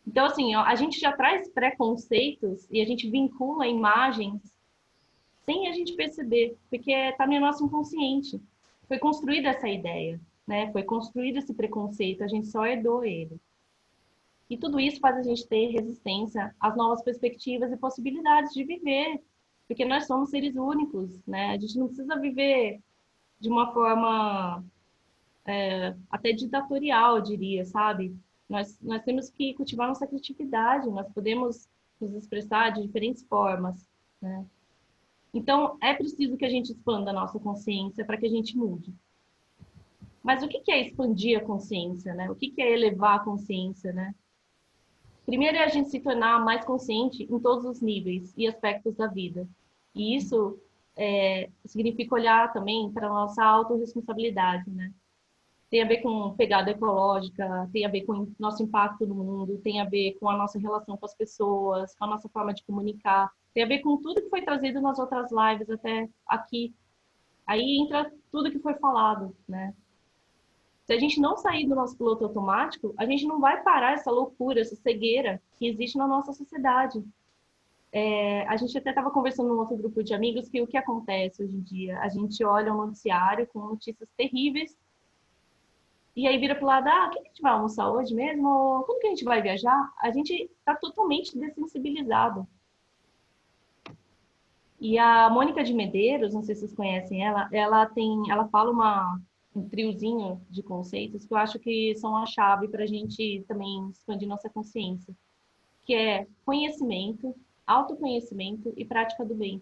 Então, assim, a gente já traz preconceitos e a gente vincula imagens sem a gente perceber, porque está no nosso inconsciente. Foi construída essa ideia, né? Foi construído esse preconceito, a gente só herdou ele. E tudo isso faz a gente ter resistência às novas perspectivas e possibilidades de viver, porque nós somos seres únicos, né? A gente não precisa viver de uma forma até ditatorial, eu diria, sabe? Nós temos que cultivar nossa criatividade, nós podemos nos expressar de diferentes formas, né? Então, é preciso que a gente expanda a nossa consciência para que a gente mude. Mas o que é expandir a consciência, né? O que é elevar a consciência, né? Primeiro é a gente se tornar mais consciente em todos os níveis e aspectos da vida. E isso significa olhar também para a nossa autorresponsabilidade, né? Tem a ver com pegada ecológica, tem a ver com o nosso impacto no mundo, tem a ver com a nossa relação com as pessoas, com a nossa forma de comunicar, tem a ver com tudo que foi trazido nas outras lives até aqui, Aí entra tudo que foi falado, né? Se a gente não sair do nosso piloto automático, a gente não vai parar essa loucura, essa cegueira que existe na nossa sociedade. A gente até estava conversando num outro grupo de amigos que o que acontece hoje em dia? A gente olha um noticiário com notícias terríveis e aí vira para o lado, o que a gente vai almoçar hoje mesmo? Ou quando que a gente vai viajar? A gente está totalmente dessensibilizado. E a Mônica de Medeiros, não sei se vocês conhecem ela, ela fala um triozinho de conceitos que eu acho que são a chave para a gente também expandir nossa consciência, que é conhecimento, autoconhecimento e prática do bem.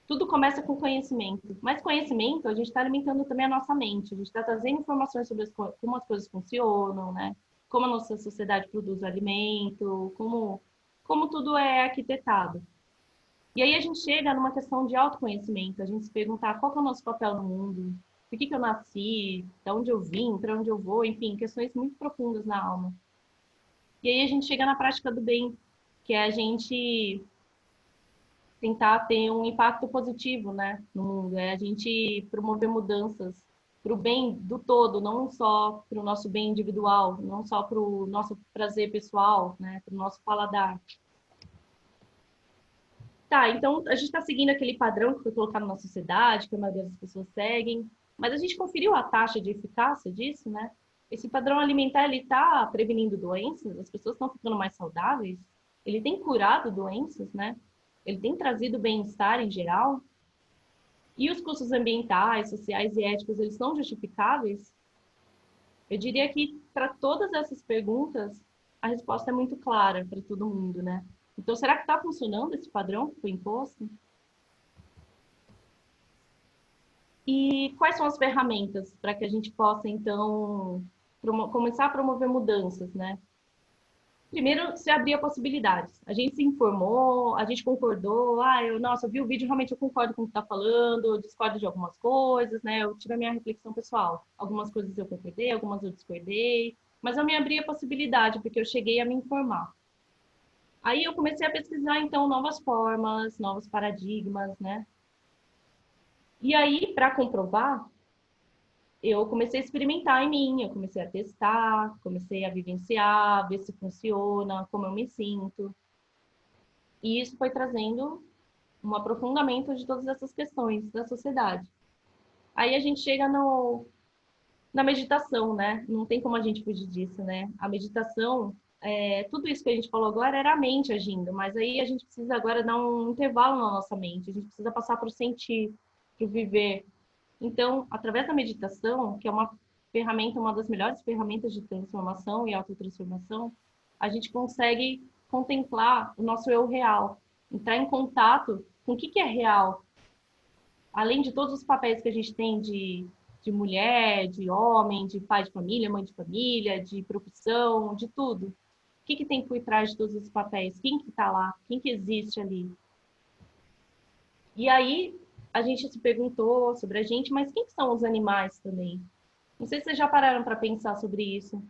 Tudo começa com conhecimento, mas conhecimento a gente está alimentando também a nossa mente, a gente está trazendo informações sobre como as coisas funcionam, né? Como a nossa sociedade produz alimento, como tudo é arquitetado. E aí a gente chega numa questão de autoconhecimento, a gente se perguntar qual que é o nosso papel no mundo, por que eu nasci, de onde eu vim, para onde eu vou, enfim, questões muito profundas na alma. E aí a gente chega na prática do bem, que é a gente tentar ter um impacto positivo, né, no mundo, é a gente promover mudanças para o bem do todo, não só para o nosso bem individual, não só para o nosso prazer pessoal, né, para o nosso paladar. Tá, então a gente está seguindo aquele padrão que foi colocado na sociedade, que a maioria das pessoas seguem, mas a gente conferiu a taxa de eficácia disso, né? Esse padrão alimentar, ele está prevenindo doenças, as pessoas estão ficando mais saudáveis, ele tem curado doenças, né? Ele tem trazido bem-estar em geral. E os custos ambientais, sociais e éticos, eles são justificáveis? Eu diria que para todas essas perguntas, a resposta é muito clara para todo mundo, né? Então, será que está funcionando esse padrão que foi imposto? E quais são as ferramentas para que a gente possa, então, começar a promover mudanças, né? Primeiro, se abrir a possibilidades. A gente se informou, a gente concordou. Nossa, eu vi o vídeo, realmente eu concordo com o que está falando, eu discordo de algumas coisas, né? Eu tive a minha reflexão pessoal. Algumas coisas eu concordei, algumas eu discordei. Mas eu me abri a possibilidade, porque eu cheguei a me informar. Aí eu comecei a pesquisar, então, novas formas, novos paradigmas, né? E aí, para comprovar, eu comecei a experimentar em mim, eu comecei a testar, comecei a vivenciar, ver se funciona, como eu me sinto. E isso foi trazendo um aprofundamento de todas essas questões da sociedade. Aí a gente chega na meditação, né? Não tem como a gente fugir disso, né? A meditação, tudo isso que a gente falou agora era a mente agindo, mas aí a gente precisa agora dar um intervalo na nossa mente, a gente precisa passar para o sentir, para o viver. Então, através da meditação, que é uma ferramenta, uma das melhores ferramentas de transformação e autotransformação, a gente consegue contemplar o nosso eu real, entrar em contato com o que é real, além de todos os papéis que a gente tem de mulher, de homem, de pai de família, mãe de família, de profissão, de tudo. O que tem por trás de todos esses papéis? Quem que está lá? Quem que existe ali? E aí, a gente se perguntou sobre a gente, mas quem são os animais também? Não sei se vocês já pararam para pensar sobre isso.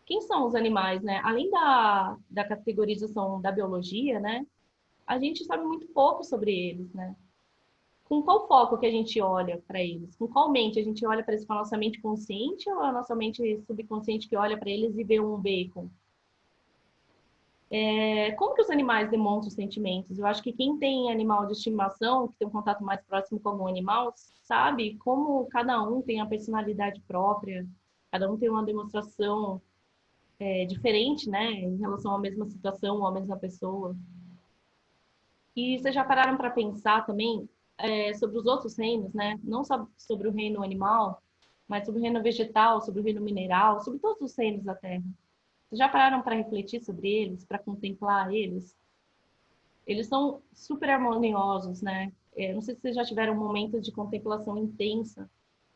Quem são os animais, né? Além da categorização da biologia, né? A gente sabe muito pouco sobre eles, né? Com qual foco que a gente olha para eles? Com qual mente? A gente olha para eles com a nossa mente consciente ou a nossa mente subconsciente que olha para eles e vê um bacon? Como que os animais demonstram sentimentos? Eu acho que quem tem animal de estimação, que tem um contato mais próximo com algum animal, sabe como cada um tem a personalidade própria, cada um tem uma demonstração diferente, né, em relação à mesma situação ou à mesma pessoa. E vocês já pararam para pensar também sobre os outros reinos, né? Não só sobre o reino animal, mas sobre o reino vegetal, sobre o reino mineral, sobre todos os reinos da Terra. Vocês já pararam para refletir sobre eles, para contemplar eles? Eles são super harmoniosos, né? Não sei se vocês já tiveram momentos de contemplação intensa,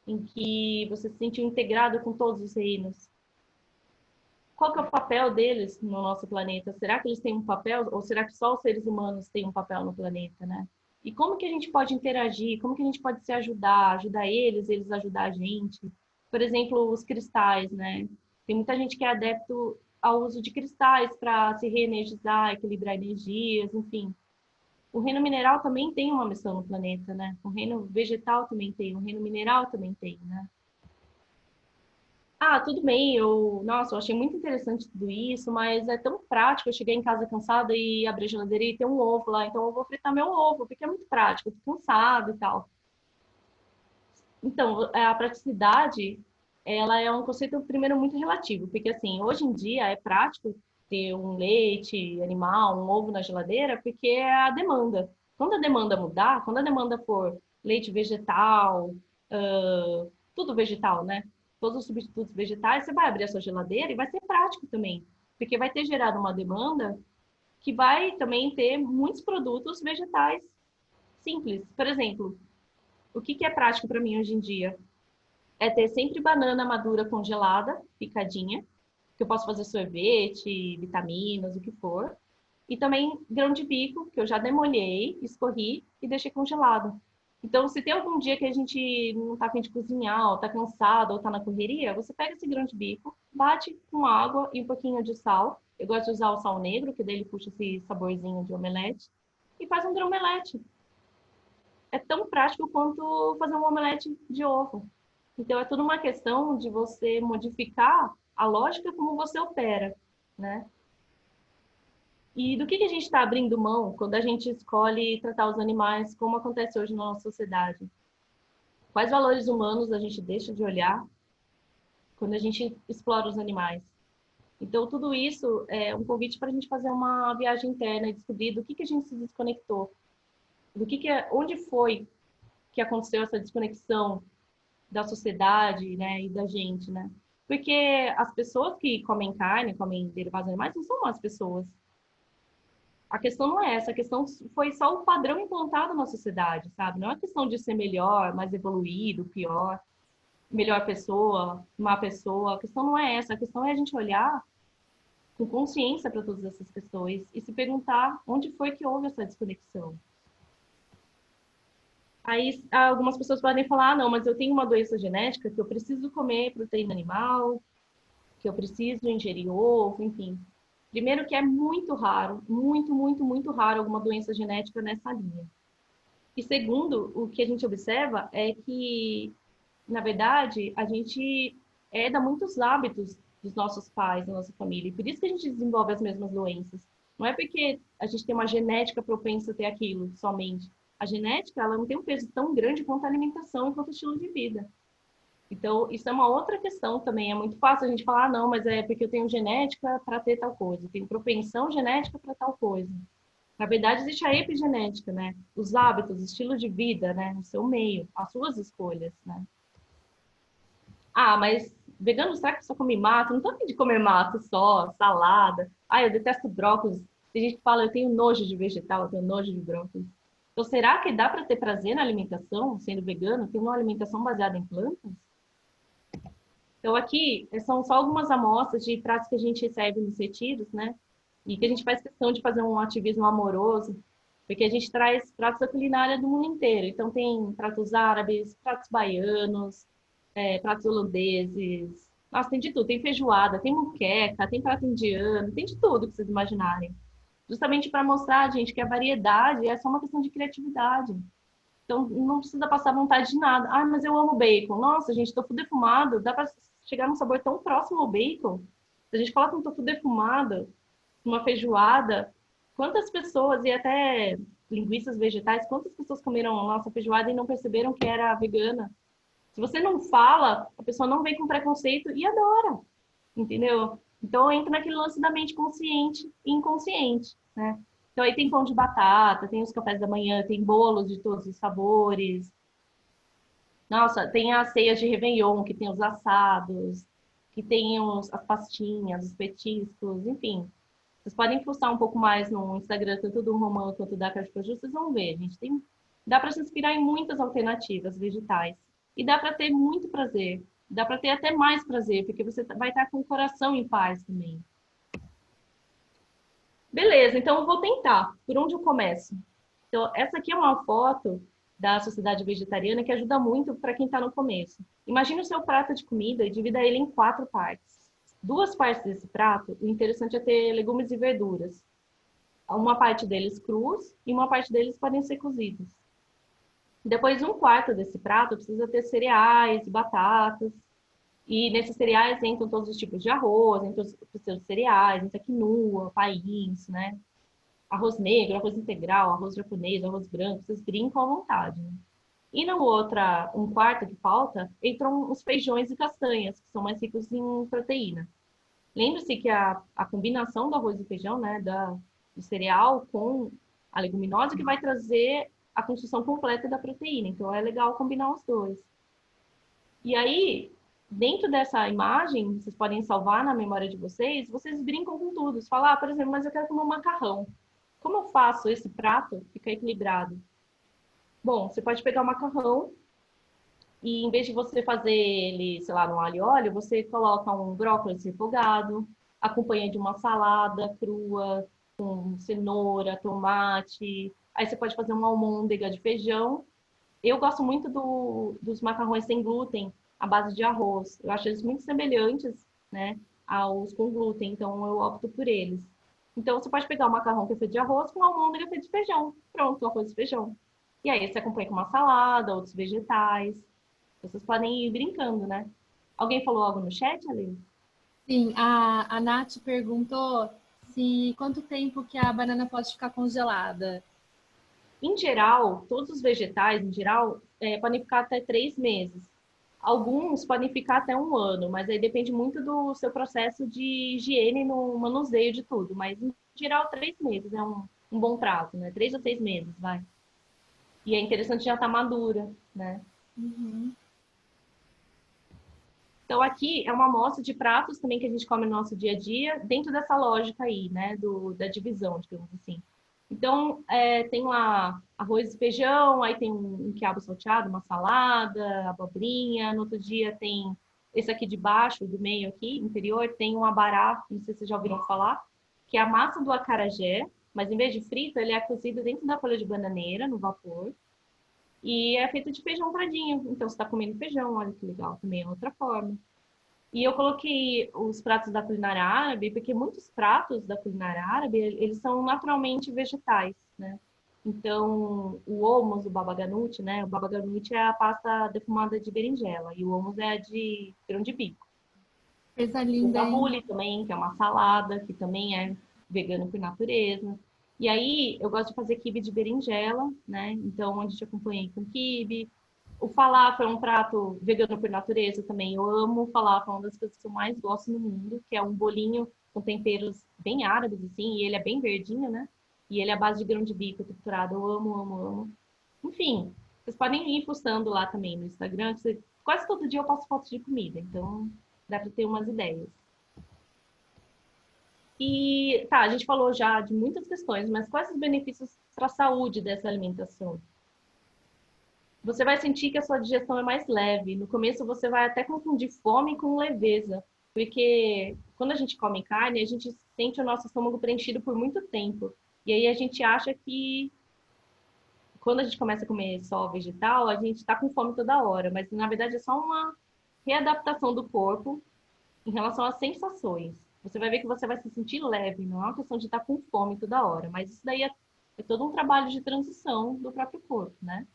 em que você se sentiu integrado com todos os reinos. Qual que é o papel deles no nosso planeta? Será que eles têm um papel ou será que só os seres humanos têm um papel no planeta, né? E como que a gente pode interagir? Como que a gente pode se ajudar eles ajudar a gente? Por exemplo, os cristais, né? Tem muita gente que é adepto ao uso de cristais para se reenergizar, equilibrar energias, enfim. o reino mineral também tem uma missão no planeta, né? O reino vegetal também tem, o reino mineral também tem, né? Ah, tudo bem, nossa, eu achei muito interessante tudo isso, mas é tão prático eu chegar em casa cansada e abrir a geladeira e ter um ovo lá, então eu vou fritar meu ovo, porque é muito prático, eu tô cansada e tal. Então, a praticidade, ela é um conceito, primeiro, muito relativo, porque, assim, hoje em dia é prático ter um leite animal, um ovo na geladeira, porque é a demanda. Quando a demanda mudar, quando a demanda for leite vegetal, tudo vegetal, né? Todos os substitutos vegetais, você vai abrir a sua geladeira e vai ser prático também, porque vai ter gerado uma demanda que vai também ter muitos produtos vegetais simples. Por exemplo, o que é prático para mim hoje em dia? É ter sempre banana madura congelada, picadinha, que eu posso fazer sorvete, vitaminas, o que for. E também grão de bico, que eu já demolhei, escorri e deixei congelado. Então, se tem algum dia que a gente não tá a fim de cozinhar, ou tá cansado, ou tá na correria, você pega esse grão de bico, bate com água e um pouquinho de sal. Eu gosto de usar o sal negro, que daí ele puxa esse saborzinho de omelete. E faz um grão omelete. É tão prático quanto fazer um omelete de ovo. Então, é tudo uma questão de você modificar a lógica como você opera, né? E do que a gente está abrindo mão quando a gente escolhe tratar os animais como acontece hoje na nossa sociedade? Quais valores humanos a gente deixa de olhar quando a gente explora os animais? Então, tudo isso é um convite para a gente fazer uma viagem interna e descobrir do que a gente se desconectou. Onde foi que aconteceu essa desconexão da sociedade, né, e da gente, né? Porque as pessoas que comem carne, comem derivados animais, não são más pessoas. A questão não é essa, a questão foi só o padrão implantado na sociedade, sabe? Não é questão de ser melhor, mais evoluído, pior, melhor pessoa, má pessoa. A questão não é essa, a questão é a gente olhar com consciência para todas essas questões e se perguntar onde foi que houve essa desconexão. Aí algumas pessoas podem falar, ah, não, mas eu tenho uma doença genética que eu preciso comer proteína animal, que eu preciso ingerir ovo, enfim. Primeiro que é muito raro, muito, muito, muito raro alguma doença genética nessa linha. E segundo, o que a gente observa é que, na verdade, a gente herda muitos hábitos dos nossos pais, da nossa família. E por isso que a gente desenvolve as mesmas doenças. Não é porque a gente tem uma genética propensa a ter aquilo somente. A genética, ela não tem um peso tão grande quanto a alimentação e quanto o estilo de vida. Então, isso é uma outra questão também. É muito fácil a gente falar, ah, não, mas é porque eu tenho genética para ter tal coisa. Eu tenho propensão genética para tal coisa. Na verdade, existe a epigenética, né? Os hábitos, o estilo de vida, né? O seu meio, as suas escolhas, né? Ah, mas vegano, será que só come mato? Não tô afim de comer mato só, salada. Ah, eu detesto brócolis. Tem gente que fala, eu tenho nojo de vegetal, eu tenho nojo de brócolis. Então, será que dá para ter prazer na alimentação, sendo vegano, ter uma alimentação baseada em plantas? Então, aqui são só algumas amostras de pratos que a gente recebe nos retiros, né? E que a gente faz questão de fazer um ativismo amoroso, porque a gente traz pratos da culinária do mundo inteiro. Então, tem pratos árabes, pratos baianos, pratos holandeses. Nossa, tem de tudo. Tem feijoada, tem muqueca, tem prato indiano, tem de tudo que vocês imaginarem. Justamente para mostrar, gente, que a variedade é só uma questão de criatividade. Então, não precisa passar vontade de nada. Ah, mas eu amo bacon. Nossa, gente, tofu defumado, dá para chegar num sabor tão próximo ao bacon. Se a gente coloca um tofu defumado, uma feijoada, quantas pessoas, e até linguiças vegetais, quantas pessoas comeram a nossa feijoada e não perceberam que era vegana? Se você não fala, a pessoa não vem com preconceito e adora, entendeu? Então, entra naquele lance da mente consciente e inconsciente, né? Então, aí tem pão de batata, tem os cafés da manhã, tem bolos de todos os sabores. Nossa, tem as ceias de Réveillon, que tem os assados, que tem as pastinhas, os petiscos, enfim. Vocês podem fuçar um pouco mais no Instagram, tanto do Romão quanto da Caixa Ju, vocês vão ver. Dá para se inspirar em muitas alternativas vegetais. E dá para ter muito prazer. Dá para ter até mais prazer, porque você vai estar com o coração em paz também. Beleza, então eu vou tentar. Por onde eu começo? Então, essa aqui é uma foto da Sociedade Vegetariana que ajuda muito para quem está no começo. Imagine o seu prato de comida e divida ele em 4 partes. 2 partes desse prato, o interessante é ter legumes e verduras. uma parte deles crus e uma parte deles podem ser cozidos. Depois, um quarto desse prato precisa ter cereais, batatas. E nesses cereais entram todos os tipos de arroz, entram os seus cereais, entra quinoa, país, né? Arroz negro, arroz integral, arroz japonês, arroz branco, vocês brincam à vontade, né? E na outra, um quarto que falta, entram os feijões e castanhas, que são mais ricos em proteína. Lembre-se que a combinação do arroz e feijão, né, do cereal com a leguminosa que vai trazer a construção completa da proteína. Então, é legal combinar os dois. E aí, dentro dessa imagem, vocês podem salvar na memória de vocês, vocês brincam com tudo. Você fala, por exemplo, mas eu quero comer um macarrão. Como eu faço esse prato ficar equilibrado? Bom, você pode pegar o macarrão e em vez de você fazer ele, sei lá, no alho e óleo, você coloca um brócolis refogado, acompanha de uma salada crua, com cenoura, tomate. Aí você pode fazer uma almôndega de feijão. Eu gosto muito dos macarrões sem glúten, à base de arroz. Eu acho eles muito semelhantes, né, aos com glúten, então eu opto por eles. Então você pode pegar o macarrão que é feito de arroz com almôndega feito de feijão. Pronto, arroz e feijão. E aí você acompanha com uma salada, outros vegetais. Vocês podem ir brincando, né? Alguém falou algo no chat, Ale? Sim, a Nath perguntou se quanto tempo que a banana pode ficar congelada. Em geral, todos os vegetais, em geral, podem ficar até 3 meses. Alguns podem ficar até 1 ano, mas aí depende muito do seu processo de higiene no manuseio de tudo. Mas, em geral, 3 meses é um bom prazo, né? 3 a 6 meses, vai. E é interessante já estar madura, né? Uhum. Então, aqui é uma amostra de pratos também que a gente come no nosso dia a dia, dentro dessa lógica aí, né? Da divisão, digamos assim. Então, tem lá arroz e feijão, aí tem um quiabo salteado, uma salada, abobrinha. No outro dia tem esse aqui de baixo, do meio aqui, interior, tem um abará, não sei se vocês já ouviram falar, que é a massa do acarajé, mas em vez de frito, ele é cozido dentro da folha de bananeira, no vapor. E é feito de feijão pradinho. Então, você está comendo feijão, olha que legal, também é outra forma. E eu coloquei os pratos da culinária árabe, porque muitos pratos da culinária árabe, eles são naturalmente vegetais, né? Então, o hummus, o baba ganoush, né? O baba ganoush é a pasta defumada de berinjela e o hummus é de grão de bico. Coisa O linda, hein? tabule também, que é uma salada, que também é vegano por natureza. E aí, eu gosto de fazer quibe de berinjela, né? Então, a gente acompanha com quibe. O falafel é um prato vegano por natureza também. Eu amo o falafel, é uma das coisas que eu mais gosto no mundo, que é um bolinho com temperos bem árabes, assim, e ele é bem verdinho, né? E ele é à base de grão de bico triturado. Eu amo, amo, amo. Enfim, vocês podem ir postando lá também no Instagram. Quase todo dia eu posto fotos de comida, então dá para ter umas ideias. E tá, a gente falou já de muitas questões, mas quais os benefícios para a saúde dessa alimentação? Você vai sentir que a sua digestão é mais leve. No começo você vai até confundir fome com leveza, porque quando a gente come carne, a gente sente o nosso estômago preenchido por muito tempo. E aí a gente acha que quando a gente começa a comer só vegetal, a gente está com fome toda hora, mas na verdade é só uma readaptação do corpo em relação às sensações. Você vai ver que você vai se sentir leve, não é uma questão de estar com fome toda hora, mas isso daí é todo um trabalho de transição do próprio corpo, né?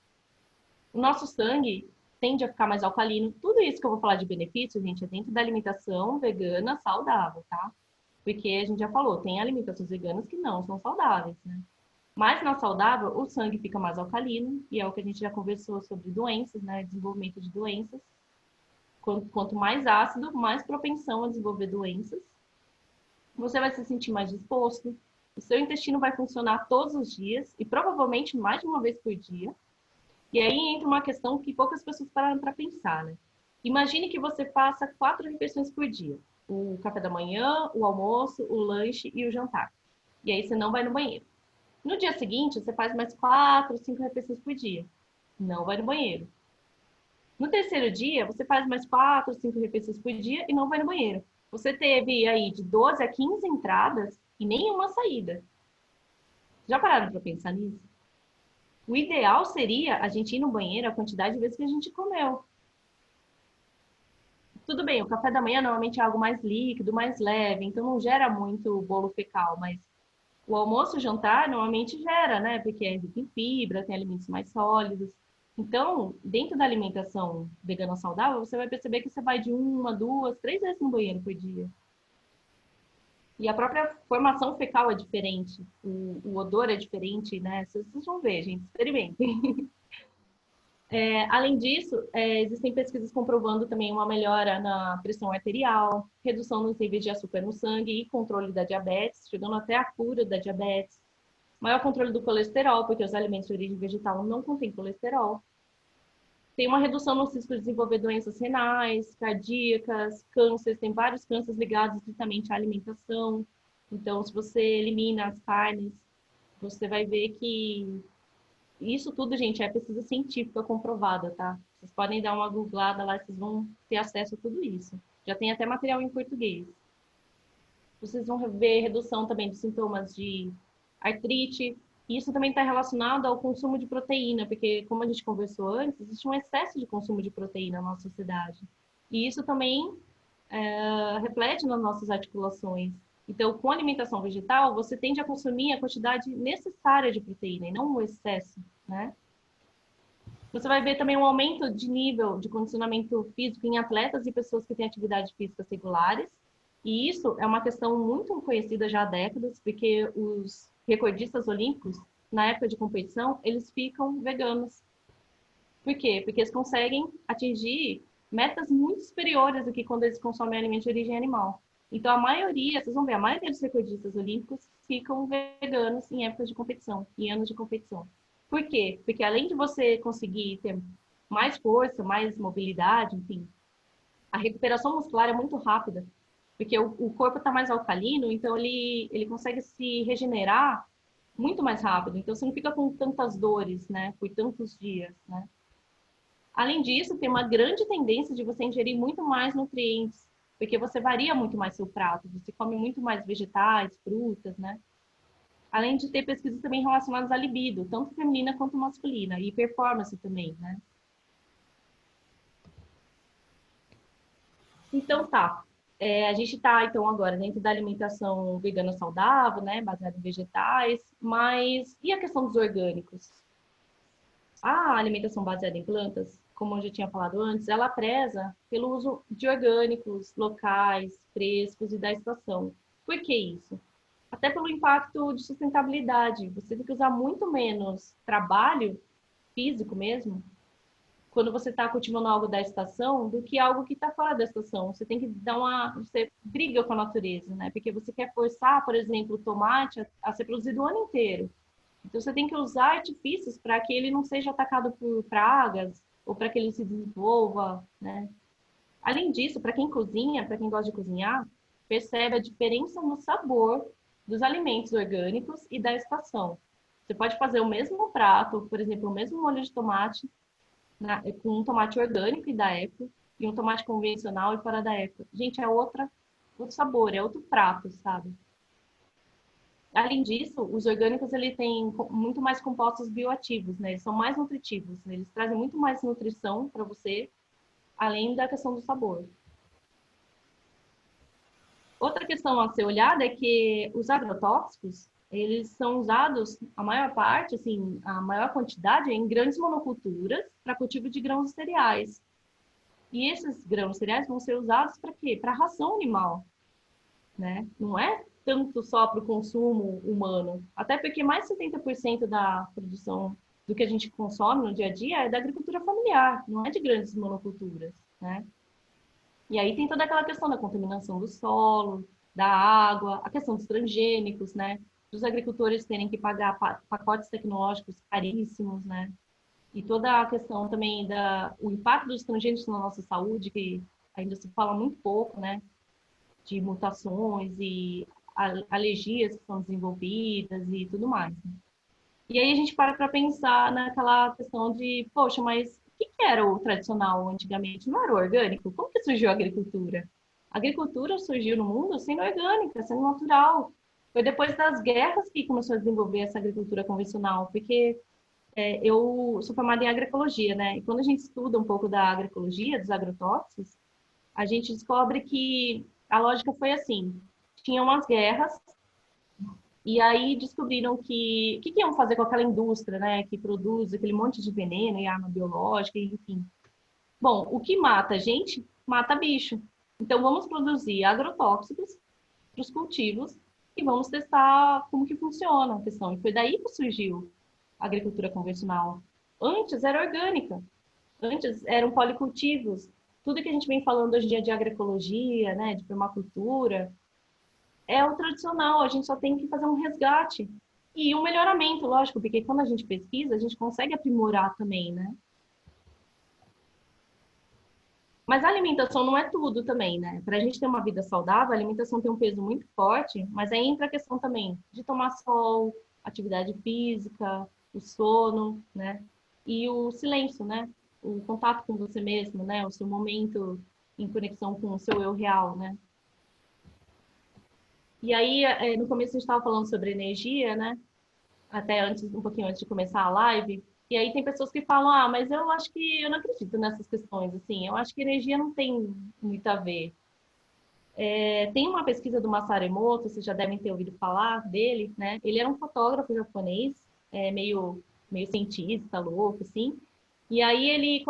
O nosso sangue tende a ficar mais alcalino. Tudo isso que eu vou falar de benefício, gente, é dentro da alimentação vegana saudável, tá? Porque a gente já falou, tem alimentações veganas que não são saudáveis, né? Mas na saudável, o sangue fica mais alcalino, e é o que a gente já conversou sobre doenças, né? Desenvolvimento de doenças. Quanto mais ácido, mais propensão a desenvolver doenças. Você vai se sentir mais disposto. O seu intestino vai funcionar todos os dias, e provavelmente mais de uma vez por dia. E aí entra uma questão que poucas pessoas param para pensar, né? Imagine que você faça 4 refeições por dia. O café da manhã, o almoço, o lanche e o jantar. E aí você não vai no banheiro. No dia seguinte, você faz mais 4, 5 refeições por dia. Não vai no banheiro. No terceiro dia, você faz mais 4, 5 refeições por dia e não vai no banheiro. Você teve aí de 12 a 15 entradas e nenhuma saída. Já pararam para pensar nisso? O ideal seria a gente ir no banheiro a quantidade de vezes que a gente comeu. Tudo bem, o café da manhã normalmente é algo mais líquido, mais leve, então não gera muito bolo fecal, mas O almoço e o jantar normalmente gera, né? Porque é rico em fibra, tem alimentos mais sólidos. Então, dentro da alimentação vegana saudável, você vai perceber que você vai de 1, 2, 3 vezes no banheiro por dia. E a própria formação fecal é diferente, o odor é diferente, né? Vocês vão ver, gente, experimentem. Além disso, existem pesquisas comprovando também uma melhora na pressão arterial, redução nos níveis de açúcar no sangue e controle da diabetes, chegando até a cura da diabetes. Maior controle do colesterol, porque os alimentos de origem vegetal não contêm colesterol. Tem uma redução no risco de desenvolver doenças renais, cardíacas, cânceres, tem vários cânceres ligados diretamente à alimentação. Então, se você elimina as carnes, você vai ver que isso tudo, gente, é pesquisa científica comprovada, tá? Vocês podem dar uma googlada lá, vocês vão ter acesso a tudo isso. Já tem até material em português. Vocês vão ver redução também de sintomas de artrite. E isso também está relacionado ao consumo de proteína, porque, como a gente conversou antes, existe um excesso de consumo de proteína na nossa sociedade. E isso também reflete nas nossas articulações. Então, com alimentação vegetal, você tende a consumir a quantidade necessária de proteína e não o excesso, né? Você vai ver também um aumento de nível de condicionamento físico em atletas e pessoas que têm atividades físicas regulares. E isso é uma questão muito conhecida já há décadas, porque os recordistas olímpicos, na época de competição, eles ficam veganos. Por quê? Porque eles conseguem atingir metas muito superiores do que quando eles consomem alimentos de origem animal. Então, a maioria, vocês vão ver, a maioria dos recordistas olímpicos ficam veganos em épocas de competição, em anos de competição. Por quê? Porque além de você conseguir ter mais força, mais mobilidade, enfim, a recuperação muscular é muito rápida, porque o corpo está mais alcalino, então ele consegue se regenerar muito mais rápido. Então, você não fica com tantas dores, né, por tantos dias, né? Além disso, tem uma grande tendência de você ingerir muito mais nutrientes, porque você varia muito mais seu prato, você come muito mais vegetais, frutas, né? Além de ter pesquisas também relacionadas à libido, tanto feminina quanto masculina, e performance também, né? Então, tá. A gente está, então, agora dentro da alimentação vegana saudável, né, baseada em vegetais, mas e a questão dos orgânicos? A alimentação baseada em plantas, como eu já tinha falado antes, ela preza pelo uso de orgânicos locais, frescos e da estação. Por que isso? Até pelo impacto de sustentabilidade. Você tem que usar muito menos trabalho físico mesmo quando você está cultivando algo da estação do que algo que está fora da estação. Você tem que você briga com a natureza, né? Porque você quer forçar, por exemplo, o tomate a ser produzido o ano inteiro. Então, você tem que usar artifícios para que ele não seja atacado por pragas ou para que ele se desenvolva, né? Além disso, para quem cozinha, para quem gosta de cozinhar, percebe a diferença no sabor dos alimentos orgânicos e da estação. Você pode fazer o mesmo prato, por exemplo, o mesmo molho de tomate, com um tomate orgânico e da época, e um tomate convencional e fora da época. Gente, é outro sabor, é outro prato, sabe? Além disso, os orgânicos ele têm muito mais compostos bioativos, né? Eles são mais nutritivos, né? Eles trazem muito mais nutrição para você, além da questão do sabor. Outra questão a ser olhada é que os agrotóxicos, eles são usados, a maior parte, assim, a maior quantidade é em grandes monoculturas para cultivo de grãos e cereais. E esses grãos e cereais vão ser usados para quê? Para ração animal, né? Não é tanto só para o consumo humano. Até porque mais de 70% da produção do que a gente consome no dia a dia é da agricultura familiar, não é de grandes monoculturas, né? E aí tem toda aquela questão da contaminação do solo, da água, a questão dos transgênicos, né? Dos agricultores terem que pagar pacotes tecnológicos caríssimos, né? E toda a questão também o impacto dos transgênicos na nossa saúde, que ainda se fala muito pouco, né? De mutações e alergias que são desenvolvidas e tudo mais. Né? E aí a gente para pensar naquela questão de, poxa, mas o que era o tradicional antigamente? Não era o orgânico? Como que surgiu a agricultura? A agricultura surgiu no mundo sendo orgânica, sendo natural. Foi depois das guerras que começou a desenvolver essa agricultura convencional, porque eu sou formada em agroecologia, né? E quando a gente estuda um pouco da agroecologia, dos agrotóxicos, a gente descobre que a lógica foi assim: tinham as guerras, E aí descobriram que o que iam fazer com aquela indústria, né, que produz aquele monte de veneno e arma biológica, enfim. Bom, o que mata a gente, mata bicho. Então vamos produzir agrotóxicos para os cultivos e vamos testar como que funciona a questão. E foi daí que surgiu a agricultura convencional. Antes era orgânica, antes eram policultivos. Tudo que a gente vem falando hoje em dia de agroecologia, né, de permacultura, é o tradicional. A gente só tem que fazer um resgate e um melhoramento, lógico, porque quando a gente pesquisa, a gente consegue aprimorar também, né? Mas a alimentação não é tudo também, né? Para a gente ter uma vida saudável, a alimentação tem um peso muito forte, mas aí entra a questão também de tomar sol, atividade física, o sono, né? E o silêncio, né? O contato com você mesmo, né? O seu momento em conexão com o seu eu real, né? E aí, no começo a gente estava falando sobre energia, né? Até antes, um pouquinho antes de começar a live. E aí tem pessoas que falam, ah, mas eu acho que eu não acredito nessas questões, assim. Eu acho que energia não tem muito a ver. Tem uma pesquisa do Masaru Emoto, vocês já devem ter ouvido falar dele, né? Ele era um fotógrafo japonês, meio cientista, louco, assim. E aí ele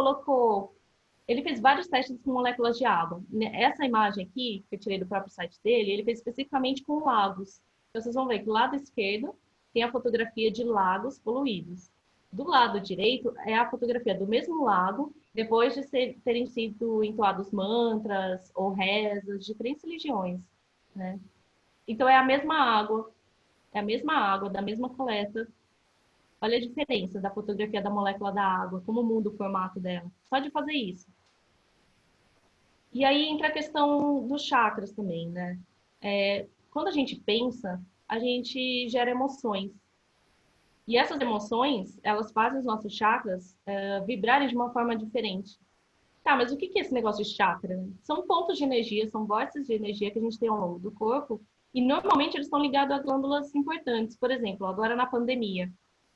fez vários testes com moléculas de água. Essa imagem aqui, que eu tirei do próprio site dele, ele fez especificamente com lagos. Então, vocês vão ver que do lado esquerdo tem a fotografia de lagos poluídos. Do lado direito é a fotografia do mesmo lago, depois de terem sido entoados mantras ou rezas de diferentes religiões, né? Então, é a mesma água, da mesma coleta. Olha a diferença da fotografia da molécula da água, como muda o formato dela. Só de fazer isso. E aí entra a questão dos chakras também, né? Quando a gente pensa, a gente gera emoções. E essas emoções, elas fazem os nossos chakras vibrarem de uma forma diferente. Tá, mas o que é esse negócio de chakra, né? São pontos de energia, são vórtices de energia que a gente tem ao longo do corpo, e normalmente eles estão ligados a glândulas importantes. Por exemplo, agora na pandemia,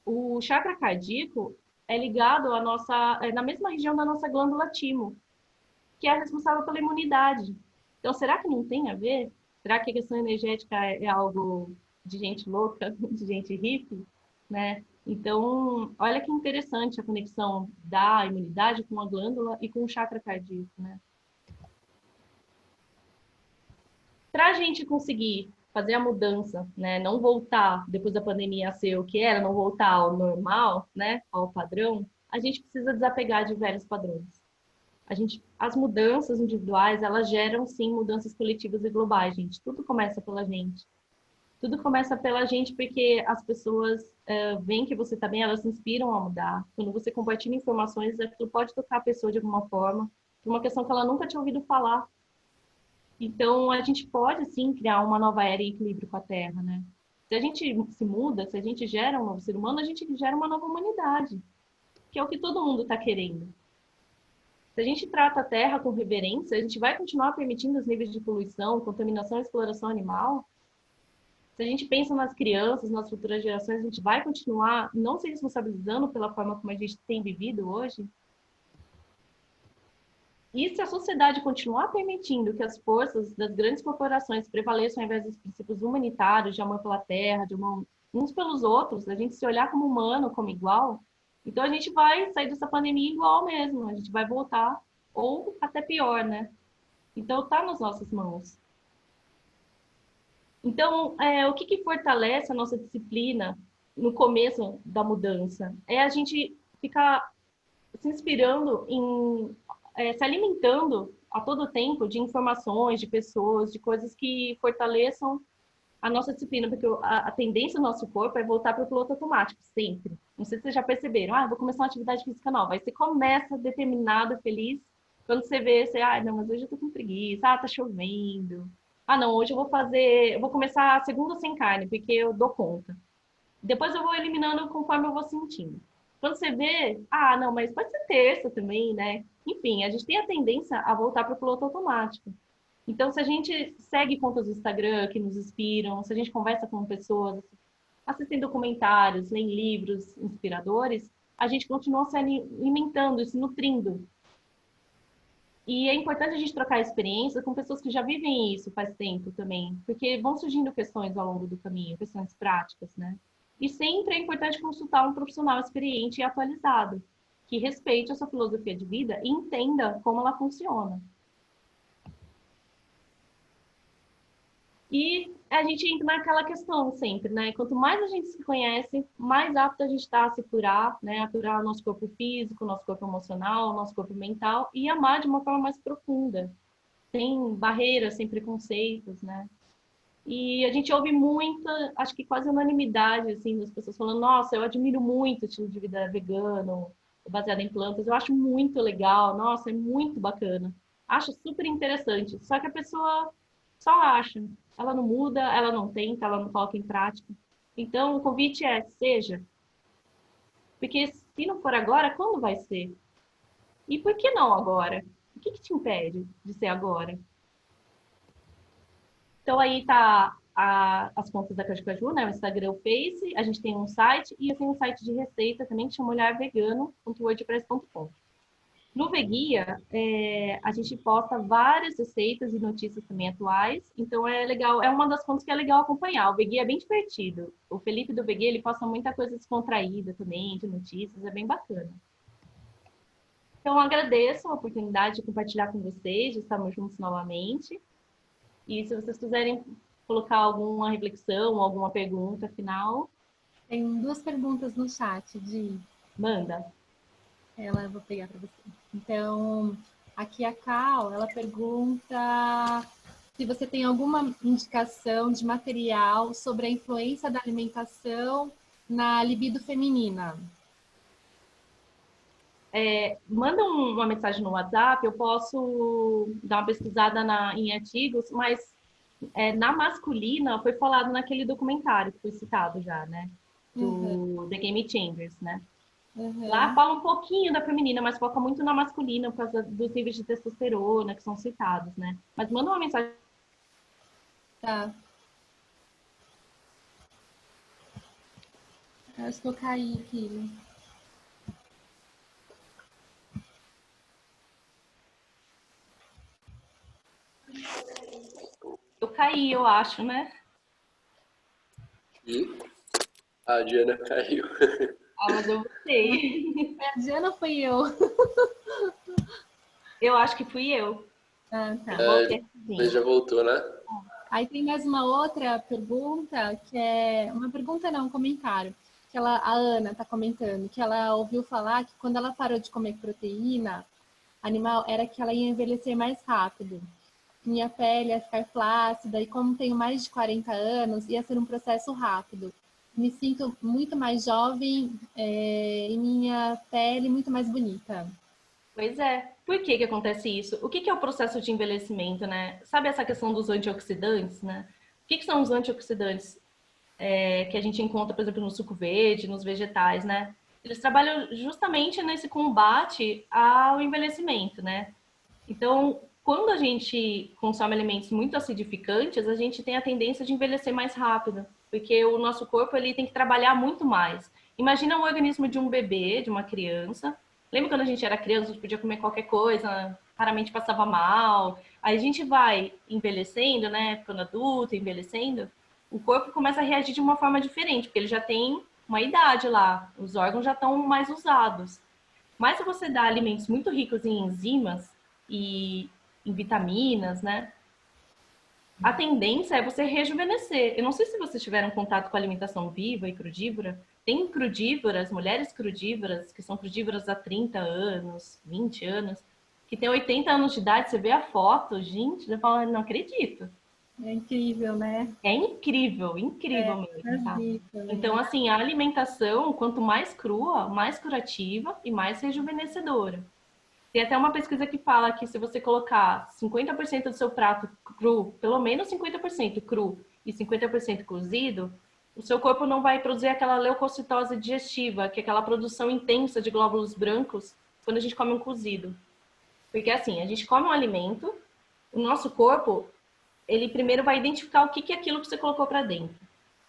o chakra cardíaco é ligado na mesma região da nossa glândula timo, que é responsável pela imunidade. Então, será que não tem a ver? Será que a questão energética é algo de gente louca, de gente hippie, né? Então, olha que interessante a conexão da imunidade com a glândula e com o chakra cardíaco, né? Para a gente conseguir fazer a mudança, né, não voltar depois da pandemia a ser o que era, não voltar ao normal, né, ao padrão, a gente precisa desapegar de velhos padrões. As mudanças individuais, elas geram sim mudanças coletivas e globais, gente. Tudo começa pela gente. Tudo começa pela gente porque as pessoas veem que você está bem, elas se inspiram a mudar. Quando você compartilha informações, aquilo pode tocar a pessoa de alguma forma, por uma questão que ela nunca tinha ouvido falar. Então, a gente pode, sim, criar uma nova era em equilíbrio com a Terra, né? Se a gente se muda, se a gente gera um novo ser humano, a gente gera uma nova humanidade, que é o que todo mundo está querendo. Se a gente trata a Terra com reverência, a gente vai continuar permitindo os níveis de poluição, contaminação e exploração animal. Se a gente pensa nas crianças, nas futuras gerações, a gente vai continuar não se responsabilizando pela forma como a gente tem vivido hoje. E se a sociedade continuar permitindo que as forças das grandes corporações prevaleçam ao invés dos princípios humanitários, de amor pela terra, de amor uns pelos outros, a gente se olhar como humano, como igual, então a gente vai sair dessa pandemia igual mesmo, a gente vai voltar, ou até pior, né? Então tá nas nossas mãos. Então, o que fortalece a nossa disciplina no começo da mudança? É a gente ficar se inspirando se alimentando a todo tempo de informações, de pessoas, de coisas que fortaleçam a nossa disciplina, porque a tendência do nosso corpo é voltar para o piloto automático, sempre. Não sei se vocês já perceberam, vou começar uma atividade física nova. Aí você começa determinado, feliz, quando você vê, não, mas hoje eu tô com preguiça, tá chovendo. Não, hoje eu vou começar a segunda sem carne, porque eu dou conta. Depois eu vou eliminando conforme eu vou sentindo. Quando você vê, não, mas pode ser terça também, né? Enfim, a gente tem a tendência a voltar para o piloto automático. Então, se a gente segue contas do Instagram que nos inspiram, se a gente conversa com pessoas, assistem documentários, lê livros inspiradores, a gente continua se alimentando e se nutrindo. E é importante a gente trocar experiência com pessoas que já vivem isso faz tempo também, porque vão surgindo questões ao longo do caminho, questões práticas, né? E sempre é importante consultar um profissional experiente e atualizado, que respeite a sua filosofia de vida e entenda como ela funciona. E a gente entra naquela questão sempre, né? Quanto mais a gente se conhece, mais apto a gente está a se curar, né? A curar o nosso corpo físico, o nosso corpo emocional, o nosso corpo mental e amar de uma forma mais profunda, sem barreiras, sem preconceitos, né? E a gente ouve muita, acho que quase unanimidade, assim, das pessoas falando, nossa, eu admiro muito o estilo de vida vegano, baseado em plantas, eu acho muito legal, nossa, é muito bacana. Acho super interessante, só que a pessoa só acha, ela não muda, ela não tenta, ela não coloca em prática. Então, o convite é, seja, porque se não for agora, quando vai ser? E por que não agora? O que que te impede de ser agora? Então, aí tá as contas da Caju, né? O Instagram, o Face, a gente tem um site e eu tenho um site de receita também que chama olharvegano.wordpress.com. No Veguia, a gente posta várias receitas e notícias também atuais, então é legal, é uma das fontes que é legal acompanhar. O Veguia é bem divertido. O Felipe do Veguia, ele posta muita coisa descontraída também, de notícias, é bem bacana. Então, agradeço a oportunidade de compartilhar com vocês, de estarmos juntos novamente. E se vocês quiserem colocar alguma reflexão, alguma pergunta final, Tem duas perguntas no chat, Di. manda. Ela, eu vou pegar para você. Então, aqui a Cal, ela pergunta se você tem alguma indicação de material sobre a influência da alimentação na libido feminina. Manda uma mensagem no WhatsApp, eu posso dar uma pesquisada em artigos, mas na masculina foi falado naquele documentário que foi citado já, né? Do The Game Changers, né? Lá fala um pouquinho da feminina, mas foca muito na masculina por causa dos níveis de testosterona que são citados, né? Mas manda uma mensagem. Tá. Acho que eu caí aqui. Eu caí, eu acho, né? A Diana caiu. Ah, mas eu voltei. A Diana fui eu. Eu acho que fui eu. Ah, tá. Mas já voltou, né? Aí tem mais uma outra pergunta, que é... Uma pergunta não, um comentário. Que a Ana está comentando, que ela ouviu falar que quando ela parou de comer proteína animal, era que ela ia envelhecer mais rápido. Minha pele ia ficar flácida e como tenho mais de 40 anos, ia ser um processo rápido. Me sinto muito mais jovem e minha pele muito mais bonita. Pois é. Por que que acontece isso? O que que é o processo de envelhecimento, né? Sabe essa questão dos antioxidantes, né? O que que são os antioxidantes que a gente encontra, por exemplo, no suco verde, nos vegetais, né? Eles trabalham justamente nesse combate ao envelhecimento, né? Então, quando a gente consome alimentos muito acidificantes, a gente tem a tendência de envelhecer mais rápido, porque o nosso corpo ele tem que trabalhar muito mais. Imagina o organismo de um bebê, de uma criança. Lembra quando a gente era criança, a gente podia comer qualquer coisa, raramente passava mal. Aí a gente vai envelhecendo, né? Ficando adulto, envelhecendo, o corpo começa a reagir de uma forma diferente, porque ele já tem uma idade lá, os órgãos já estão mais usados. Mas se você dá alimentos muito ricos em enzimas e em vitaminas, né? A tendência é você rejuvenescer. Eu não sei se vocês tiveram contato com a alimentação viva e crudívora. Tem crudívoras, mulheres crudívoras, que são crudívoras há 30 anos, 20 anos, que tem 80 anos de idade, você vê a foto, gente, eu falo, não acredito. É incrível, né? É incrível, incrível mesmo, tá? Né? Então, assim, a alimentação, quanto mais crua, mais curativa e mais rejuvenescedora. Tem até uma pesquisa que fala que se você colocar 50% do seu prato cru, pelo menos 50% cru e 50% cozido, o seu corpo não vai produzir aquela leucocitose digestiva, que é aquela produção intensa de glóbulos brancos quando a gente come um cozido. Porque assim, a gente come um alimento, o nosso corpo, ele primeiro vai identificar o que é aquilo que você colocou para dentro.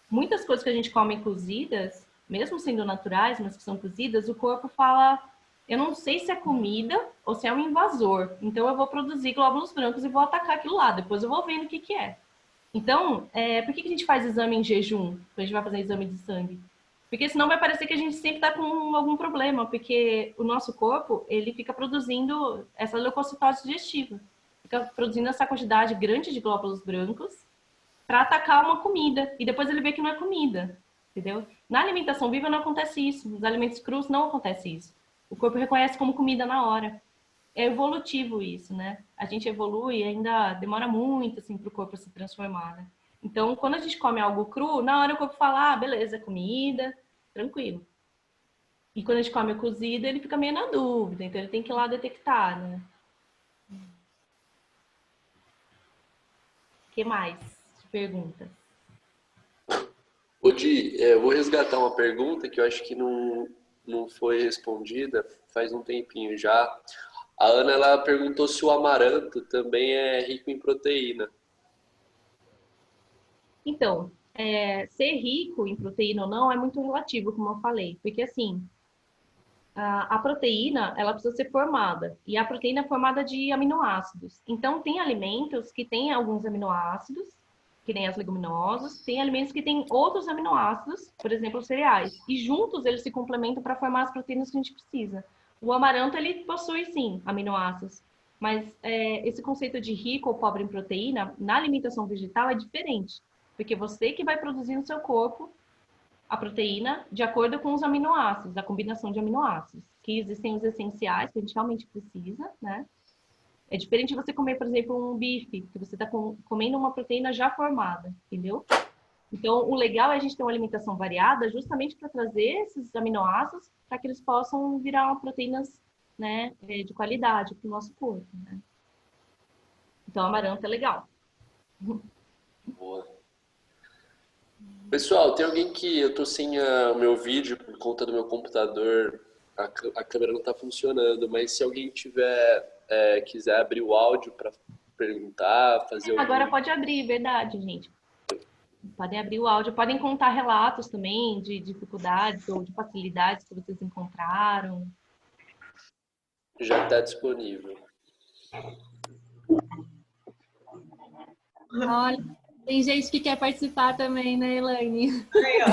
Muitas coisas que a gente come cozidas, mesmo sendo naturais, mas que são cozidas, o corpo fala, eu não sei se é comida ou se é um invasor. Então, eu vou produzir glóbulos brancos e vou atacar aquilo lá. Depois eu vou vendo o que que é. Então, por que que a gente faz exame em jejum? Quando a gente vai fazer exame de sangue? Porque senão vai parecer que a gente sempre está com algum problema, porque o nosso corpo, ele fica produzindo essa leucocitose digestiva. Fica produzindo essa quantidade grande de glóbulos brancos para atacar uma comida. E depois ele vê que não é comida, entendeu? Na alimentação viva não acontece isso. Nos alimentos crus não acontece isso. O corpo reconhece como comida na hora. É evolutivo isso, né? A gente evolui e ainda demora muito, assim, para o corpo se transformar, né? Então, quando a gente come algo cru, na hora o corpo fala, ah, beleza, comida, tranquilo. E quando a gente come cozido, ele fica meio na dúvida, então ele tem que ir lá detectar, né? O que mais de perguntas? Ô, Di, eu vou resgatar uma pergunta que eu acho que não foi respondida faz um tempinho já. A Ana, ela perguntou se o amaranto também é rico em proteína. Então, ser rico em proteína ou não é muito relativo, como eu falei, porque assim, a proteína, ela precisa ser formada, e a proteína é formada de aminoácidos. Então, tem alimentos que têm alguns aminoácidos, que nem as leguminosas, tem alimentos que têm outros aminoácidos, por exemplo, os cereais, e juntos eles se complementam para formar as proteínas que a gente precisa. O amaranto, ele possui, sim, aminoácidos, mas esse conceito de rico ou pobre em proteína, na alimentação vegetal, é diferente, porque você que vai produzir no seu corpo a proteína de acordo com os aminoácidos, a combinação de aminoácidos, que existem os essenciais, que a gente realmente precisa, né? É diferente de você comer, por exemplo, um bife, que você está comendo uma proteína já formada, entendeu? Então, o legal é a gente ter uma alimentação variada justamente para trazer esses aminoácidos para que eles possam virar proteínas, né, de qualidade para o nosso corpo, né? Então, amaranto é legal. Boa. Pessoal, tem alguém que eu tô sem o meu vídeo por conta do meu computador, a câmera não tá funcionando, mas se alguém quiser abrir o áudio para perguntar, fazer Agora algum... pode abrir, verdade, gente. Podem abrir o áudio, podem contar relatos também de dificuldades ou de facilidades que vocês encontraram. Já está disponível. Olha, tem gente que quer participar também, né, Elaine? Aí, ó.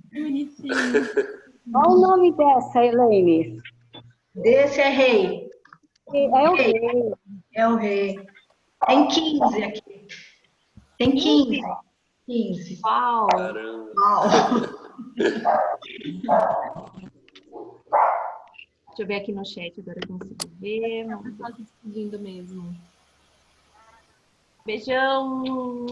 Que bonitinho. Qual o nome dessa, Elaine? Desse é rei. É o rei. É o rei. Tem 15 aqui. Tem 15. 15. Uau! Caramba. Uau. Deixa eu ver aqui no chat, agora eu consigo ver. Tá se despedindo mesmo. Beijão!